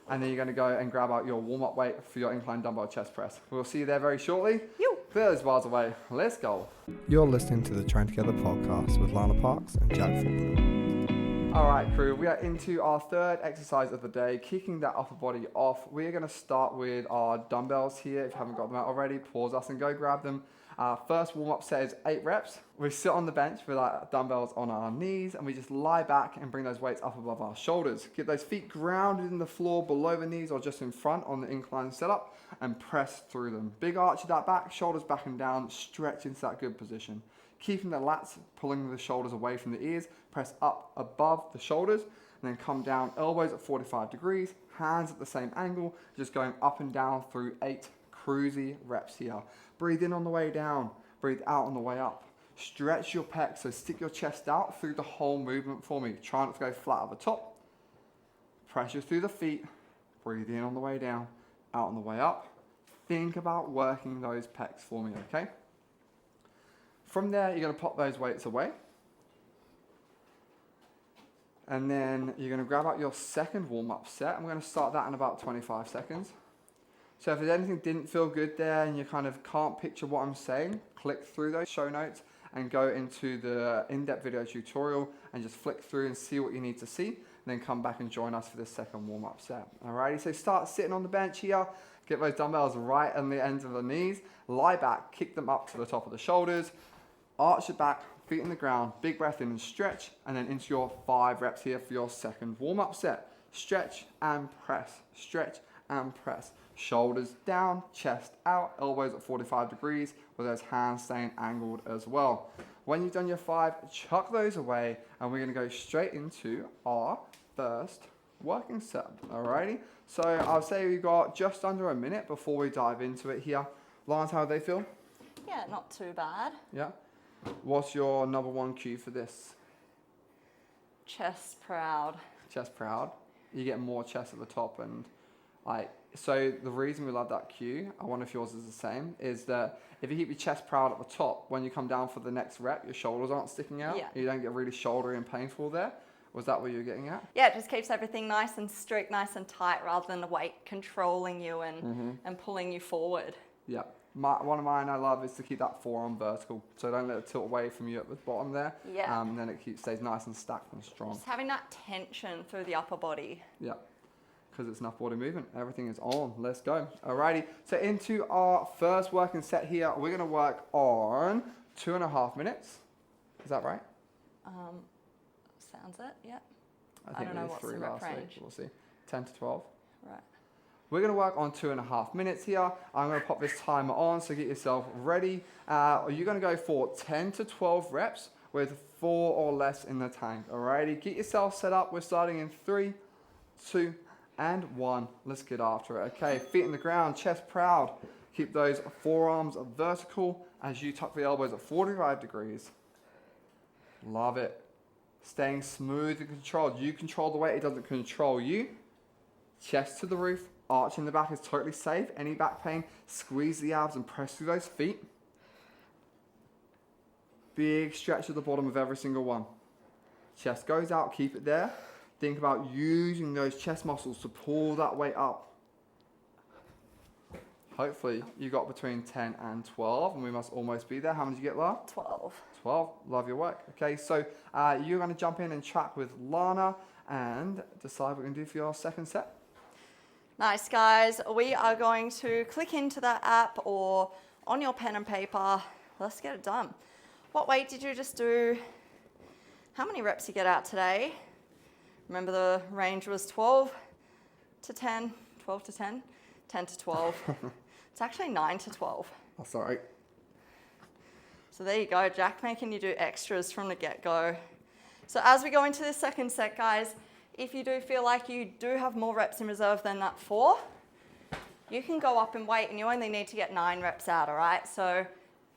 S3: And then you're gonna go and grab out your warm-up weight for your incline dumbbell chest press. We'll see you there very shortly. Clear those bars away, let's go.
S1: You're listening to the Train Together podcast with Lana Parks and Jack Faulkner.
S3: All right, crew, we are into our 3rd exercise of the day, kicking that upper body off. We're gonna start with our dumbbells here. If you haven't got them out already, pause us and go grab them. Our first warm-up set is 8 reps. We sit on the bench with our dumbbells on our knees and we just lie back and bring those weights up above our shoulders. Get those feet grounded in the floor below the knees or just in front on the incline setup and press through them. Big arch of that back, shoulders back and down, stretch into that good position. Keeping the lats, pulling the shoulders away from the ears, press up above the shoulders and then come down, elbows at 45 degrees, hands at the same angle, just going up and down through 8 cruisy reps here. Breathe in on the way down, breathe out on the way up. Stretch your pecs, so stick your chest out through the whole movement for me. Try not to go flat at the top. Pressure through the feet, breathe in on the way down, out on the way up. Think about working those pecs for me, okay? From there, you're gonna pop those weights away. And then you're gonna grab out your second warm-up set. I'm gonna start that in about 25 seconds. So if there's anything didn't feel good there and you kind of can't picture what I'm saying, click through those show notes and go into the in-depth video tutorial and just flick through and see what you need to see, and then come back and join us for this second warm-up set. Alrighty, so start sitting on the bench here, get those dumbbells right on the ends of the knees, lie back, kick them up to the top of the shoulders, arch your back, feet in the ground, big breath in and stretch, and then into your 5 reps here for your second warm-up set. Stretch and press, stretch and press. Shoulders down, chest out, elbows at 45 degrees with those hands staying angled as well. When you've done your 5, chuck those away and we're gonna go straight into our first working set, alrighty? So I'll say we've got just under a minute before we dive into it here. Lance, how do they feel?
S2: Yeah, not too bad.
S3: Yeah? What's your number 1 cue for this?
S2: Chest proud.
S3: Chest proud. You get more chest at the top and like, so the reason we love that cue, I wonder if yours is the same, is that if you keep your chest proud at the top, when you come down for the next rep, your shoulders aren't sticking out.
S2: Yeah.
S3: You don't get really shouldery and painful there. Was that what you were getting at?
S2: Yeah, it just keeps everything nice and strict, nice and tight, rather than the weight controlling you and pulling you forward.
S3: Yeah. One of mine I love is to keep that forearm vertical, so don't let it tilt away from you at the bottom there.
S2: Yeah.
S3: And then it stays nice and stacked and strong.
S2: Just having that tension through the upper body.
S3: Yeah. Because it's an upper body movement. Everything is on. Let's go. Alrighty. So into our first working set here, we're going to work on 2.5 minutes. Is that right?
S2: Sounds it, yeah.
S3: I don't know what's the rep range. We'll see. 10 to 12.
S2: Right.
S3: We're going to work on 2.5 minutes here. I'm going to pop this timer on, so get yourself ready. You're going to go for 10 to 12 reps with 4 or less in the tank. Alrighty. Get yourself set up. We're starting in 3, 2, and 1. Let's get after it. Okay, feet in the ground, chest proud. Keep those forearms vertical as you tuck the elbows at 45 degrees. Love it. Staying smooth and controlled. You control the weight, it doesn't control you. Chest to the roof, arch in the back is totally safe. Any back pain, squeeze the abs and press through those feet. big stretch at the bottom of every single one. Chest goes out, keep it there. Think about using those chest muscles to pull that weight up. Hopefully you got between 10 and 12, and we must almost be there. How many did you get, La?
S2: 12.
S3: 12. Love your work. Okay, so you're going to jump in and track with Lana and decide what we're going to do for your second set.
S2: Nice, guys. We are going to click into that app or on your pen and paper. Let's get it done. What weight did you just do? How many reps you get out today? Remember the range was 12 to 10, 12 to 10, 10 to 12. It's actually 9 to 12.
S3: That's all right.
S2: So there you go, Jack making you do extras from the get-go. So as we go into the second set, guys, if you do feel like you do have more reps in reserve than that 4, you can go up in weight and you only need to get 9 reps out, all right? So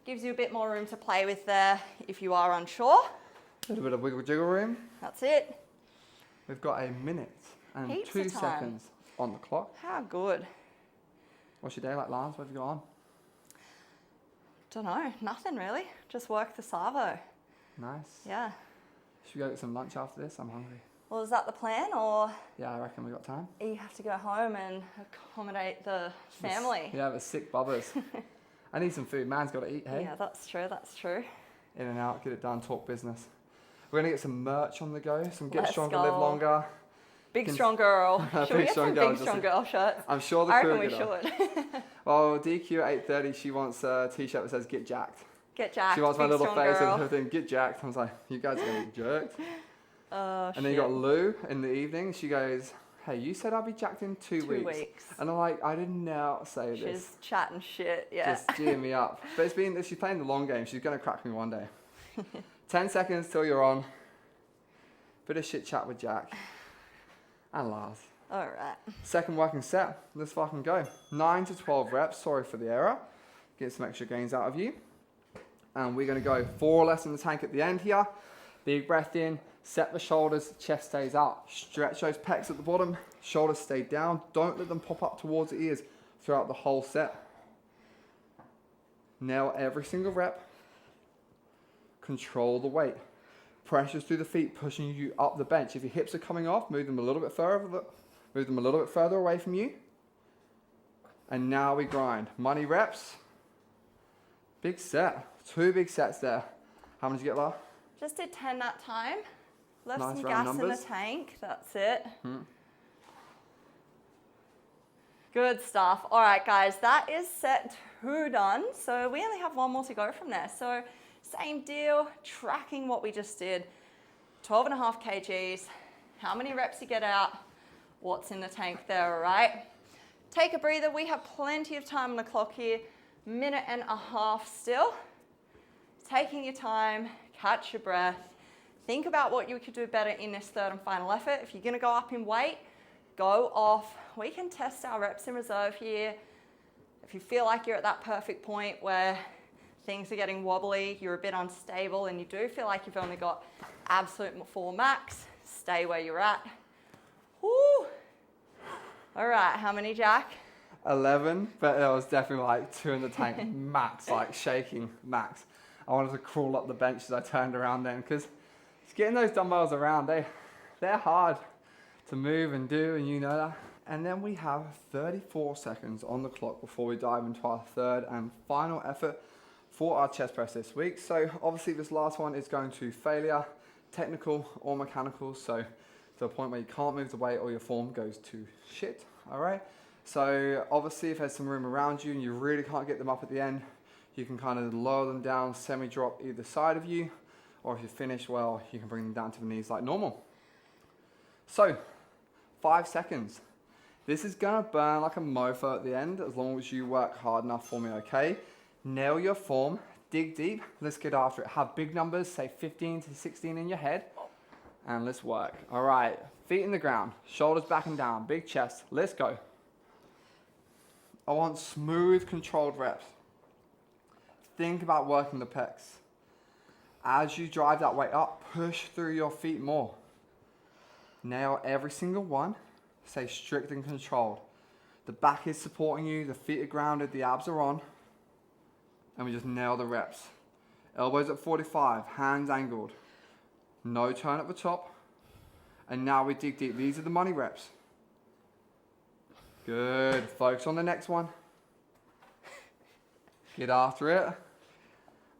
S2: gives you a bit more room to play with there if you are unsure.
S3: A little bit of wiggle jiggle room.
S2: That's it.
S3: We've got a minute and
S2: Heaps
S3: 2
S2: of time.
S3: seconds on the clock.
S2: How good.
S3: What's your day like, Lance? What have you got on?
S2: Don't know, nothing really. Just work the Savo.
S3: Nice.
S2: Yeah.
S3: Should we go get some lunch after this? I'm hungry.
S2: Well, is that the plan, or
S3: Yeah, I reckon we got time.
S2: you have to go home and accommodate the family?
S3: Yeah, the sick bubbers. I need some food. Man's got to eat, hey?
S2: Yeah, that's true, that's true.
S3: In and out, get it done, talk business. We're going to get some merch on the go. Some Get
S2: Let's
S3: Stronger,
S2: go.
S3: Live Longer.
S2: Big Strong Girl. Should we
S3: Big
S2: get
S3: Strong
S2: some
S3: Girl,
S2: Big
S3: just
S2: Strong
S3: a-
S2: Girl shirts?
S3: I'm sure the
S2: I
S3: crew
S2: reckon
S3: will
S2: we
S3: get them.
S2: should.
S3: Well, DQ at 8:30, she wants a t-shirt that says Get Jacked.
S2: Get jacked,
S3: She wants my
S2: Big
S3: little
S2: Strong
S3: face
S2: Girl.
S3: and everything, Get Jacked. I was like, you guys are going to get jerked.
S2: Oh,
S3: And then you got Lou in the evening. She goes, hey, you said I'll be jacked in 2 weeks. And I'm like, I did not say this.
S2: She's chatting shit, yeah.
S3: Just gear me up. But she's playing the long game. She's going to crack me one day. 10 seconds till you're on. Bit of shit chat with Jack. And Lars.
S2: All right.
S3: Second working set. Let's fucking go. 9 to 12 reps. Sorry for the error. Get some extra gains out of you. And we're going to go 4 less in the tank at the end here. Big breath in. Set the shoulders. Chest stays out. Stretch those pecs at the bottom. Shoulders stay down. Don't let them pop up towards the ears throughout the whole set. Nail every single rep. Control the weight. Pressures through the feet, pushing you up the bench. If your hips are coming off, move them a little bit further away from you. And now we grind. Money reps. Big set. 2 big sets there. How many did you get, La?
S2: Just did 10 that time. Left
S3: Nice
S2: some
S3: round
S2: gas in
S3: numbers.
S2: the tank. That's it. Good stuff. All right, guys, that is set 2 done. So we only have 1 more to go from there. So same deal, tracking what we just did. 12.5 kgs. How many reps you get out? What's in the tank there, all right? Take a breather. We have plenty of time on the clock here. 1.5 minutes still. Taking your time, catch your breath. Think about what you could do better in this third and final effort. If you're gonna go up in weight, go off. We can test our reps in reserve here. If you feel like you're at that perfect point where things are getting wobbly, you're a bit unstable, and you do feel like you've only got absolute full max, stay where you're at. Woo! All right, how many, Jack?
S3: 11, but there was definitely like 2 in the tank, max, like shaking, max. I wanted to crawl up the bench as I turned around then, because getting those dumbbells around, they're hard to move and do, and you know that. And then we have 34 seconds on the clock before we dive into our third and final effort for our chest press this week. So obviously this last one is going to failure, technical or mechanical, so to a point where you can't move the weight or your form goes to shit, all right? So obviously if there's some room around you and you really can't get them up at the end, you can kind of lower them down, semi-drop either side of you, or if you finish well, you can bring them down to the knees like normal. So 5 seconds. This is gonna burn like a mofo at the end as long as you work hard enough for me, okay? Nail your form, dig deep, let's get after it. Have big numbers, say 15 to 16 in your head, and let's work. All right, feet in the ground, shoulders back and down, big chest, let's go. I want smooth, controlled reps. Think about working the pecs. As you drive that weight up, push through your feet more. Nail every single one. Stay strict and controlled. The back is supporting you, the feet are grounded, the abs are on. And we just nail the reps. Elbows at 45, hands angled. No turn at the top. And now we dig deep. These are the money reps. Good. Focus on the next one. Get after it. I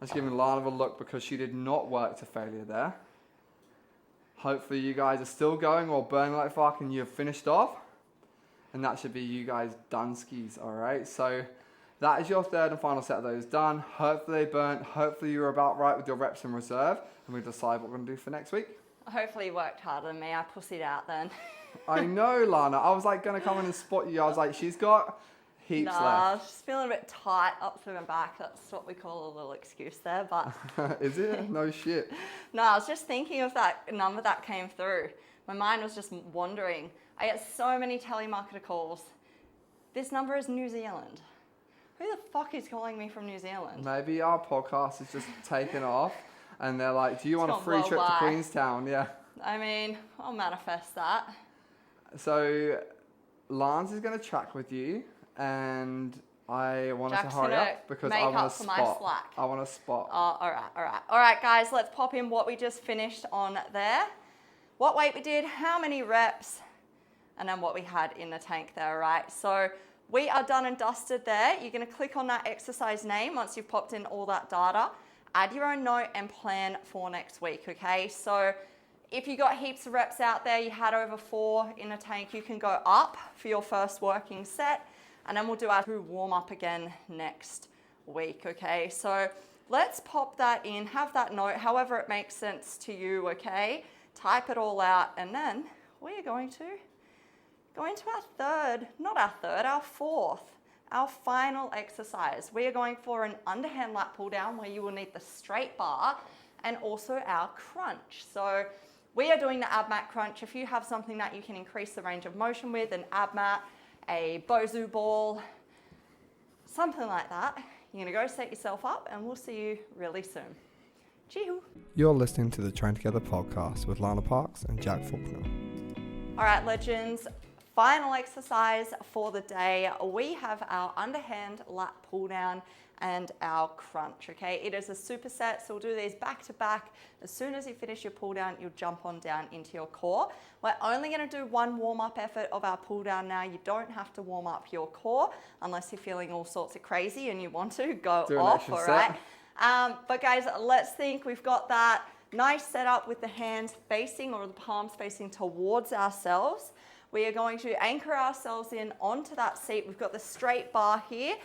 S3: was giving Lana a look because she did not work to failure there. Hopefully you guys are still going or burning like fuck and you've finished off. And that should be you guys done skis, all right? So that is your third and final set of those done. Hopefully they burnt. Hopefully you're about right with your reps in reserve. And we decide what we're gonna do for next week.
S2: Hopefully you worked harder than me. I pussied out then.
S3: I know, Lana. I was like gonna come in and spot you. I was like, she's got heaps left.
S2: I was just feeling a bit tight up through my back. That's what we call a little excuse there, but.
S3: Is it? No shit.
S2: No, I was just thinking of that number that came through. My mind was just wandering. I get so many telemarketer calls. This number is New Zealand. Who the fuck is calling me from New Zealand?
S3: Maybe our podcast is just taken off and they're like, do you want a free trip to Queenstown? Yeah.
S2: I mean, I'll manifest that.
S3: So Lance is going to track with you and I want us to hurry up because I want to spot. I want to spot.
S2: Oh, all right, guys, let's pop in what we just finished on there. What weight we did, how many reps, and then what we had in the tank there, right? So we are done and dusted there. You're gonna click on that exercise name once you've popped in all that data, add your own note and plan for next week, okay? So if you got heaps of reps out there, you had over 4 in the tank, you can go up for your first working set, and then we'll do our warm up again next week, okay? So let's pop that in, have that note, however it makes sense to you, okay? Type it all out, and then we are going to go into our fourth, our final exercise. We are going for an underhand lat pull down where you will need the straight bar and also our crunch. So we are doing the Abmat crunch. If you have something that you can increase the range of motion with, an Abmat, a Bozu ball, something like that, you're gonna go set yourself up and we'll see you really soon. Chee-hoo.
S1: You're listening to the Train Together podcast with Lana Parks and Jack Faulkner.
S2: All right, legends. Final exercise for the day. We have our underhand lat pull down and our crunch, okay? It is a superset, so we'll do these back to back. As soon as you finish your pull down, you'll jump on down into your core. We're only gonna do one warm-up effort of our pull down now. You don't have to warm up your core unless you're feeling all sorts of crazy and you want to go off, all right? But guys, let's think. We've got that nice setup with the hands facing or the palms facing towards ourselves. We are going to anchor ourselves in onto that seat. We've got the straight bar here.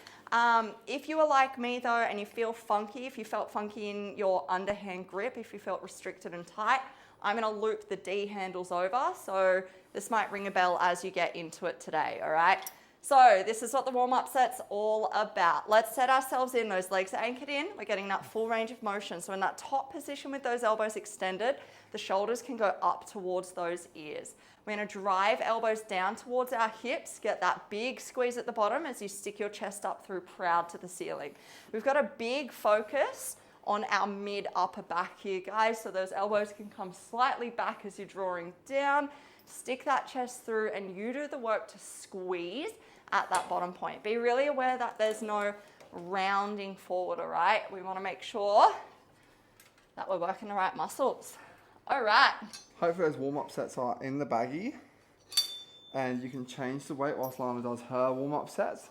S2: If you are like me though, and you feel funky, if you felt funky in your underhand grip, if you felt restricted and tight, I'm gonna loop the D handles over. So this might ring a bell as you get into it today, all right? So this is what the warm-up set's all about. Let's set ourselves in, those legs are anchored in, we're getting that full range of motion. So in that top position with those elbows extended, the shoulders can go up towards those ears. We're gonna drive elbows down towards our hips, get that big squeeze at the bottom as you stick your chest up through proud to the ceiling. We've got a big focus on our mid-upper back here, guys, so those elbows can come slightly back as you're drawing down. Stick that chest through and you do the work to squeeze at that bottom point. Be really aware that there's no rounding forward, all right? We wanna make sure that we're working the right muscles. All right.
S3: Hopefully those warm-up sets are in the baggie and you can change the weight whilst Lana does her warm-up sets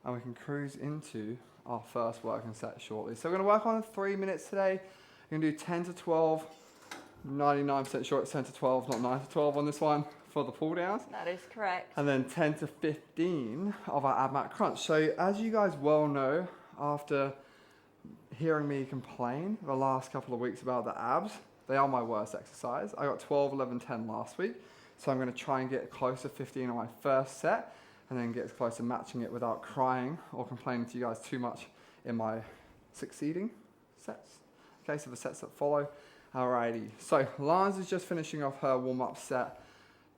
S3: and we can cruise into our first working set shortly. So we're gonna work on 3 minutes today. We're gonna do 10 to 12, 99% sure it's 10 to 12, not 9 to 12 on this one for the pull downs.
S2: That is correct.
S3: And then 10 to 15 of our Abmat crunch. So as you guys well know, after hearing me complain the last couple of weeks about the abs, they are my worst exercise. I got 12, 11, 10 last week. So I'm gonna try and get close to 15 on my first set and then get as close to matching it without crying or complaining to you guys too much in my succeeding sets. Okay, so the sets that follow. Alrighty, so Lana's is just finishing off her warm-up set.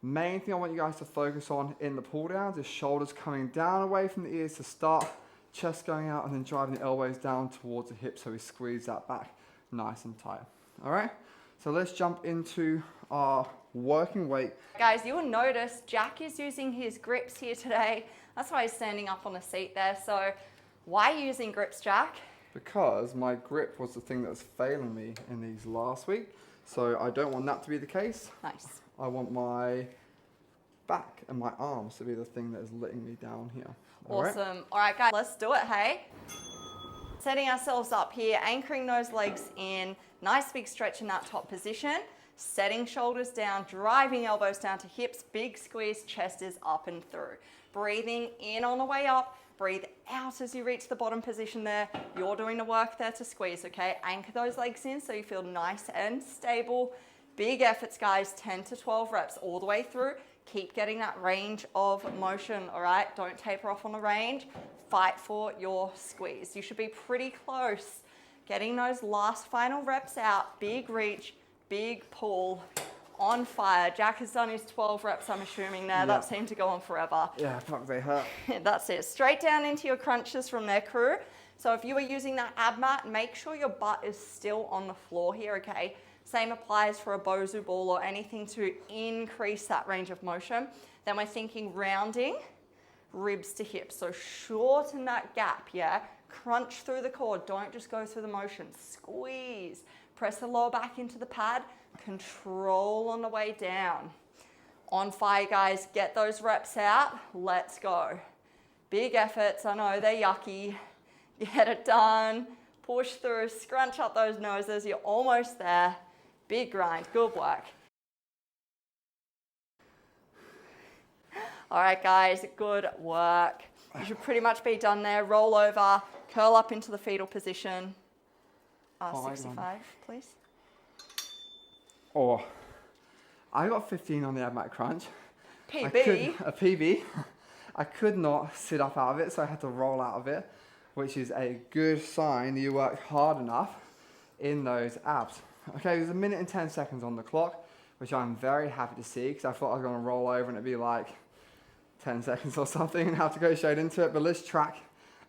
S3: Main thing I want you guys to focus on in the pull downs is shoulders coming down away from the ears to start, chest going out and then driving the elbows down towards the hips so we squeeze that back nice and tight. Alright, so let's jump into our working weight.
S2: Guys, you will notice Jack is using his grips here today. That's why he's standing up on the seat there. So why are you using grips, Jack?
S3: because my grip was the thing that was failing me in these last week. So I don't want that to be the case.
S2: Nice.
S3: I want my back and my arms to be the thing that is letting me down here.
S2: Awesome. All right, guys, let's do it, hey? Setting ourselves up here, anchoring those legs in, nice big stretch in that top position, setting shoulders down, driving elbows down to hips, big squeeze, chest is up and through. Breathing in on the way up, breathe out as you reach the bottom position there. You're doing the work there to squeeze, okay? Anchor those legs in so you feel nice and stable. Big efforts, guys, 10 to 12 reps all the way through. Keep getting that range of motion, all right? Don't taper off on the range. Fight for your squeeze. You should be pretty close. Getting those last final reps out. Big reach, big pull, on fire. Jack has done his 12 reps, I'm assuming there. That seemed to go on forever.
S3: Yeah, fuck, they hurt.
S2: That's it. Straight down into your crunches from there, crew. So if you are using that Abmat, make sure your butt is still on the floor here, okay? Same applies for a Bosu ball or anything to increase that range of motion. Then we're thinking rounding, ribs to hips. So shorten that gap, yeah? Crunch through the core. Don't just go through the motion. Squeeze. Press the lower back into the pad. Control on the way down. On fire, guys. Get those reps out. Let's go. Big efforts. I know they're yucky. Get it done. Push through. Scrunch up those noses. You're almost there. Big grind. Good work. All right, guys. Good work. You should pretty much be done there. Roll over. Curl up into the fetal position. 65, please.
S3: Oh, I got 15 on the Abmat crunch.
S2: PB.
S3: A PB. I could not sit up out of it, so I had to roll out of it, which is a good sign you worked hard enough in those abs. Okay, there's 1 minute and 10 seconds on the clock, which I'm very happy to see because I thought I was going to roll over and it'd be like 10 seconds or something and have to go straight into it. But let's track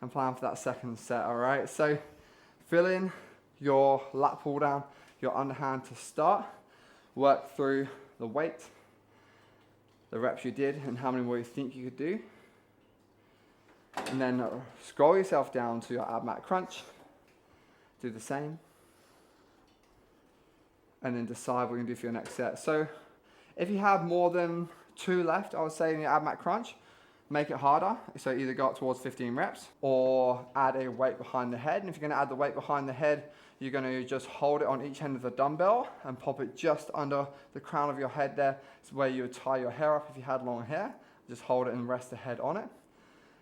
S3: and plan for that second set, all right? So fill in your lat pull down, your underhand to start. Work through the weight, the reps you did, and how many more you think you could do. And then scroll yourself down to your Abmat crunch. Do the same. And then decide what you're going to do for your next set. So if you have more than 2 left, I would say in your Abmat crunch, make it harder. So either go up towards 15 reps or add a weight behind the head. And if you're going to add the weight behind the head, you're going to just hold it on each end of the dumbbell and pop it just under the crown of your head there. It's where you would tie your hair up if you had long hair. Just hold it and rest the head on it.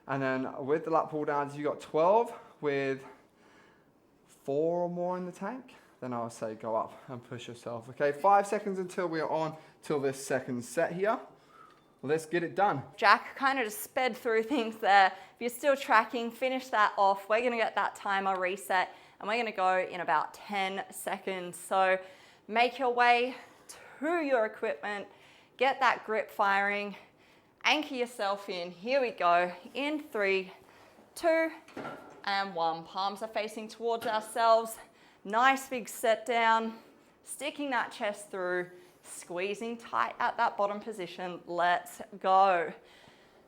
S3: And then with the lat pull downs, you got 12 with 4 or more in the tank. Then I would say go up and push yourself. Okay, 5 seconds until we are on till this second set here. Let's get it done.
S2: Jack kind of just sped through things there. If you're still tracking, finish that off. We're going to get that timer reset and we're going to go in about 10 seconds. So make your way to your equipment, get that grip firing, anchor yourself in. Here we go. In 3, 2, and 1. Palms are facing towards ourselves. Nice big set down, sticking that chest through, squeezing tight at that bottom position. Let's go.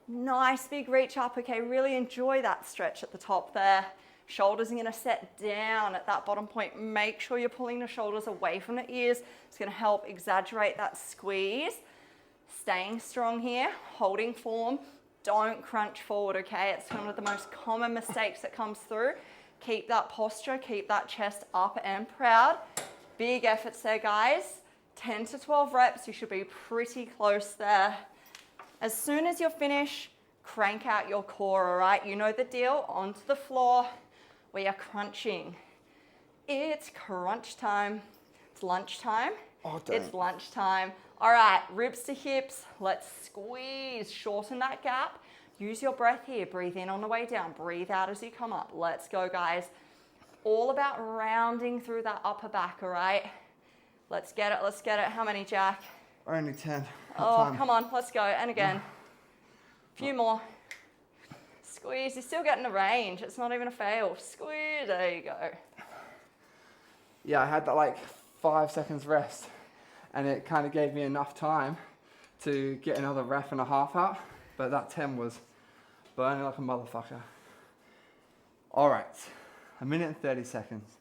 S2: Nice big reach up. Okay, really enjoy that stretch at the top there. Shoulders are going to set down at that bottom point. Make sure you're pulling the shoulders away from the ears. It's going to help exaggerate that squeeze. Staying strong here, holding form. Don't crunch forward, okay? It's one of the most common mistakes that comes through. Keep that posture, keep that chest up and proud. Big efforts there, guys. 10 to 12 reps, you should be pretty close there. As soon as you're finished, crank out your core, all right? You know the deal, onto the floor. We are crunching. It's crunch time. It's lunchtime.
S3: Oh, damn.
S2: It's lunchtime. All right, ribs to hips. Let's squeeze, shorten that gap. Use your breath here. Breathe in on the way down. Breathe out as you come up. Let's go, guys. All about rounding through that upper back, all right? Let's get it. Let's get it. How many, Jack?
S3: Only 10.
S2: Oh, come on. Let's go. And again. A few more. Squeeze. You're still getting the range. It's not even a fail. Squeeze. There you go.
S3: Yeah, I had that like 5 seconds rest and it kind of gave me enough time to get another rep and a half out, but that 10 was burning like a motherfucker. All right, 1 minute and 30 seconds.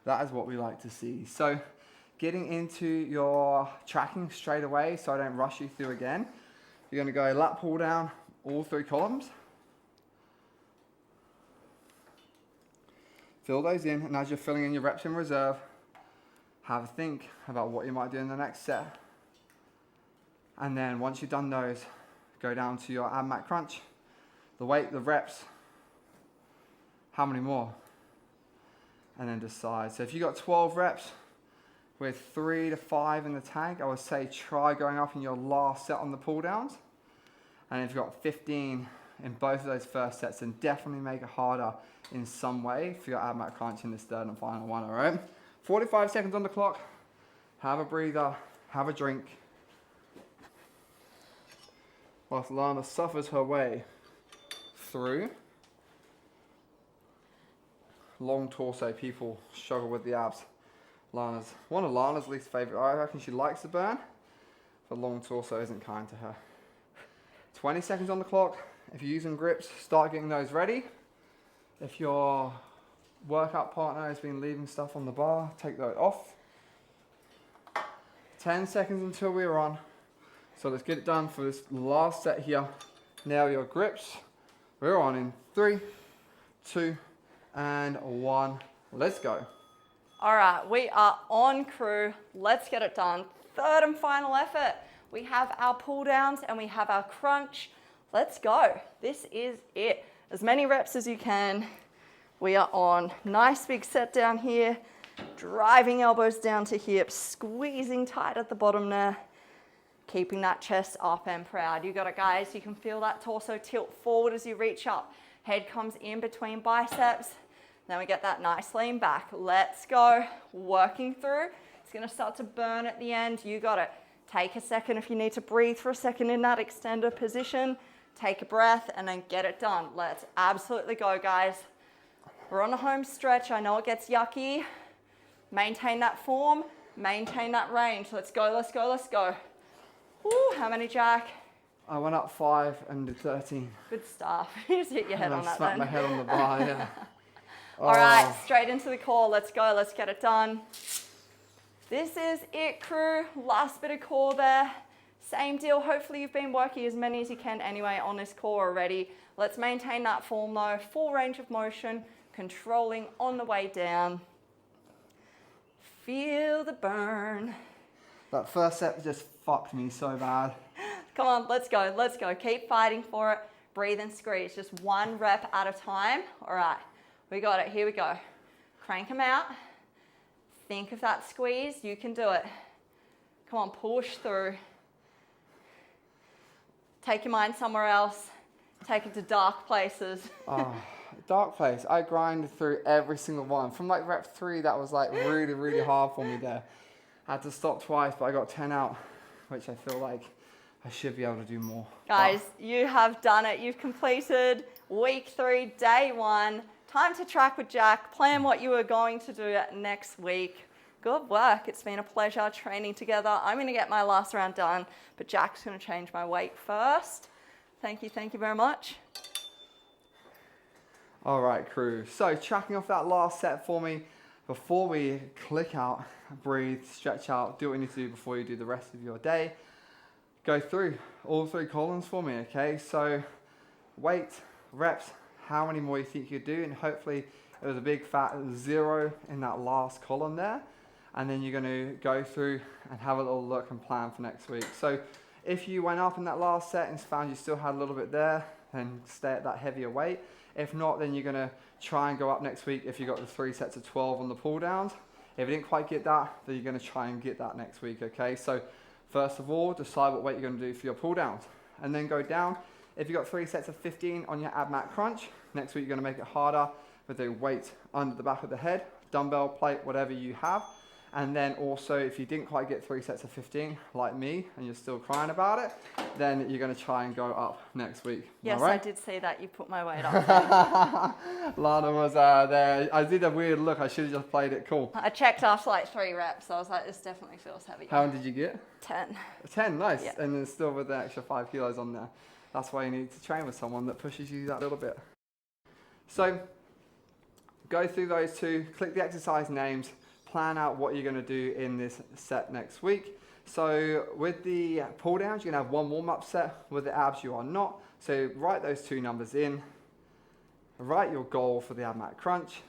S3: That is what we like to see. So getting into your tracking straight away so I don't rush you through again. You're going to go lat pull down, all 3 columns. Fill those in, and as you're filling in your reps in reserve, have a think about what you might do in the next set. And then once you've done those, go down to your Abmat crunch, the weight, the reps, how many more, and then decide. So if you got 12 reps with 3 to 5 in the tank, I would say try going up in your last set on the pull downs. And if you've got 15 in both of those first sets, then definitely make it harder in some way for your Abmat crunch in this third and final one, all right? 45 seconds on the clock. Have a breather, have a drink. Whilst Lana suffers her way through. Long torso people struggle with the abs. Lana's one of Lana's least favorite. I reckon she likes the burn, but long torso isn't kind to her. 20 seconds on the clock. If you're using grips, start getting those ready. If your workout partner has been leaving stuff on the bar, take those off. 10 seconds until we're on. So let's get it done for this last set here. Nail your grips. We're on in 3, 2, and 1. Let's go.
S2: All right, we are on, crew. Let's get it done. Third and final effort. We have our pull downs and we have our crunch. Let's go. This is it. As many reps as you can. We are on. Nice big set down here. Driving elbows down to hips, squeezing tight at the bottom there. Keeping that chest up and proud. You got it, guys. You can feel that torso tilt forward as you reach up. Head comes in between biceps. Then we get that nice lean back. Let's go. Working through. It's going to start to burn at the end. You got it. Take a second if you need to breathe for a second in that extended position. Take a breath and then get it done. Let's absolutely go, guys. We're on the home stretch. I know it gets yucky. Maintain that form. Maintain that range. Let's go, let's go, let's go. Woo, how many, Jack?
S3: I went up 5 and did 13.
S2: Good stuff. You just hit your head on that then.
S3: I smacked my head on the bar, yeah.
S2: All right, straight into the core. Let's go, let's get it done. This is it, crew. Last bit of core there. Same deal. Hopefully you've been working as many as you can anyway on this core already. Let's maintain that form though. Full range of motion, controlling on the way down. Feel the burn.
S3: That first set just fucked me so bad.
S2: Come on, let's go, let's go. Keep fighting for it. Breathe and squeeze, just 1 rep at a time. All right, we got it, here we go. Crank them out. Think of that squeeze, you can do it. Come on, push through. Take your mind somewhere else. Take it to dark places.
S3: Oh, dark place. I grinded through every single one. From like rep 3, that was like really, really hard for me there. I had to stop twice, but I got 10 out, which I feel like I should be able to do more.
S2: Guys, you have done it. You've completed week 3, day 1. Time to track with Jack. Plan what you are going to do next week. Good work. It's been a pleasure training together. I'm going to get my last round done, but Jack's going to change my weight first. Thank you very much.
S3: All right, crew. So tracking off that last set for me, before we click out, breathe, stretch out, do what you need to do before you do the rest of your day. Go through all 3 columns for me, okay? So weight, reps, how many more you think you could do, and hopefully it was a big fat 0 in that last column there. And then you're going to go through and have a little look and plan for next week. So if you went up in that last set and found you still had a little bit there, then stay at that heavier weight. If not, then you're going to try and go up next week if you got the 3 sets of 12 on the pull downs. If you didn't quite get that, then you're going to try and get that next week, okay? So first of all, decide what weight you're going to do for your pull downs. And then go down. If you got 3 sets of 15 on your Abmat crunch, next week you're going to make it harder with a weight under the back of the head, dumbbell, plate, whatever you have. And then also, if you didn't quite get 3 sets of 15, like me, and you're still crying about it, then you're going to try and go up next week.
S2: Yes,
S3: right?
S2: I did see that. You put my weight up.
S3: Lana was there. I did a weird look. I should have just played it cool.
S2: I checked after like 3 reps. So I was like, this definitely feels heavy.
S3: How many did you get?
S2: 10.
S3: 10, nice.
S2: Yeah.
S3: And then still with the extra 5 kilos on there. That's why you need to train with someone that pushes you that little bit. So go through those two, click the exercise names, plan out what you're going to do in this set next week. So with the pull downs, you're going to have one warm-up set. With the abs, you are not. So write those two numbers in, write your goal for the Abmat crunch,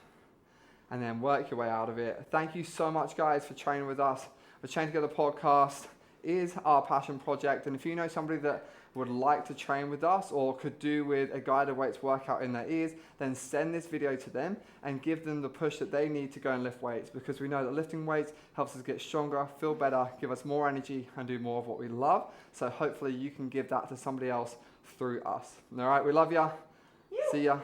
S3: and then work your way out of it. Thank you so much, guys, for training with us. The Train Together podcast is our passion project, and if you know somebody that would like to train with us or could do with a guided weights workout in their ears, then send this video to them and give them the push that they need to go and lift weights, because we know that lifting weights helps us get stronger, feel better, give us more energy, and do more of what we love. So hopefully you can give that to somebody else through us. All right, we love ya. See ya.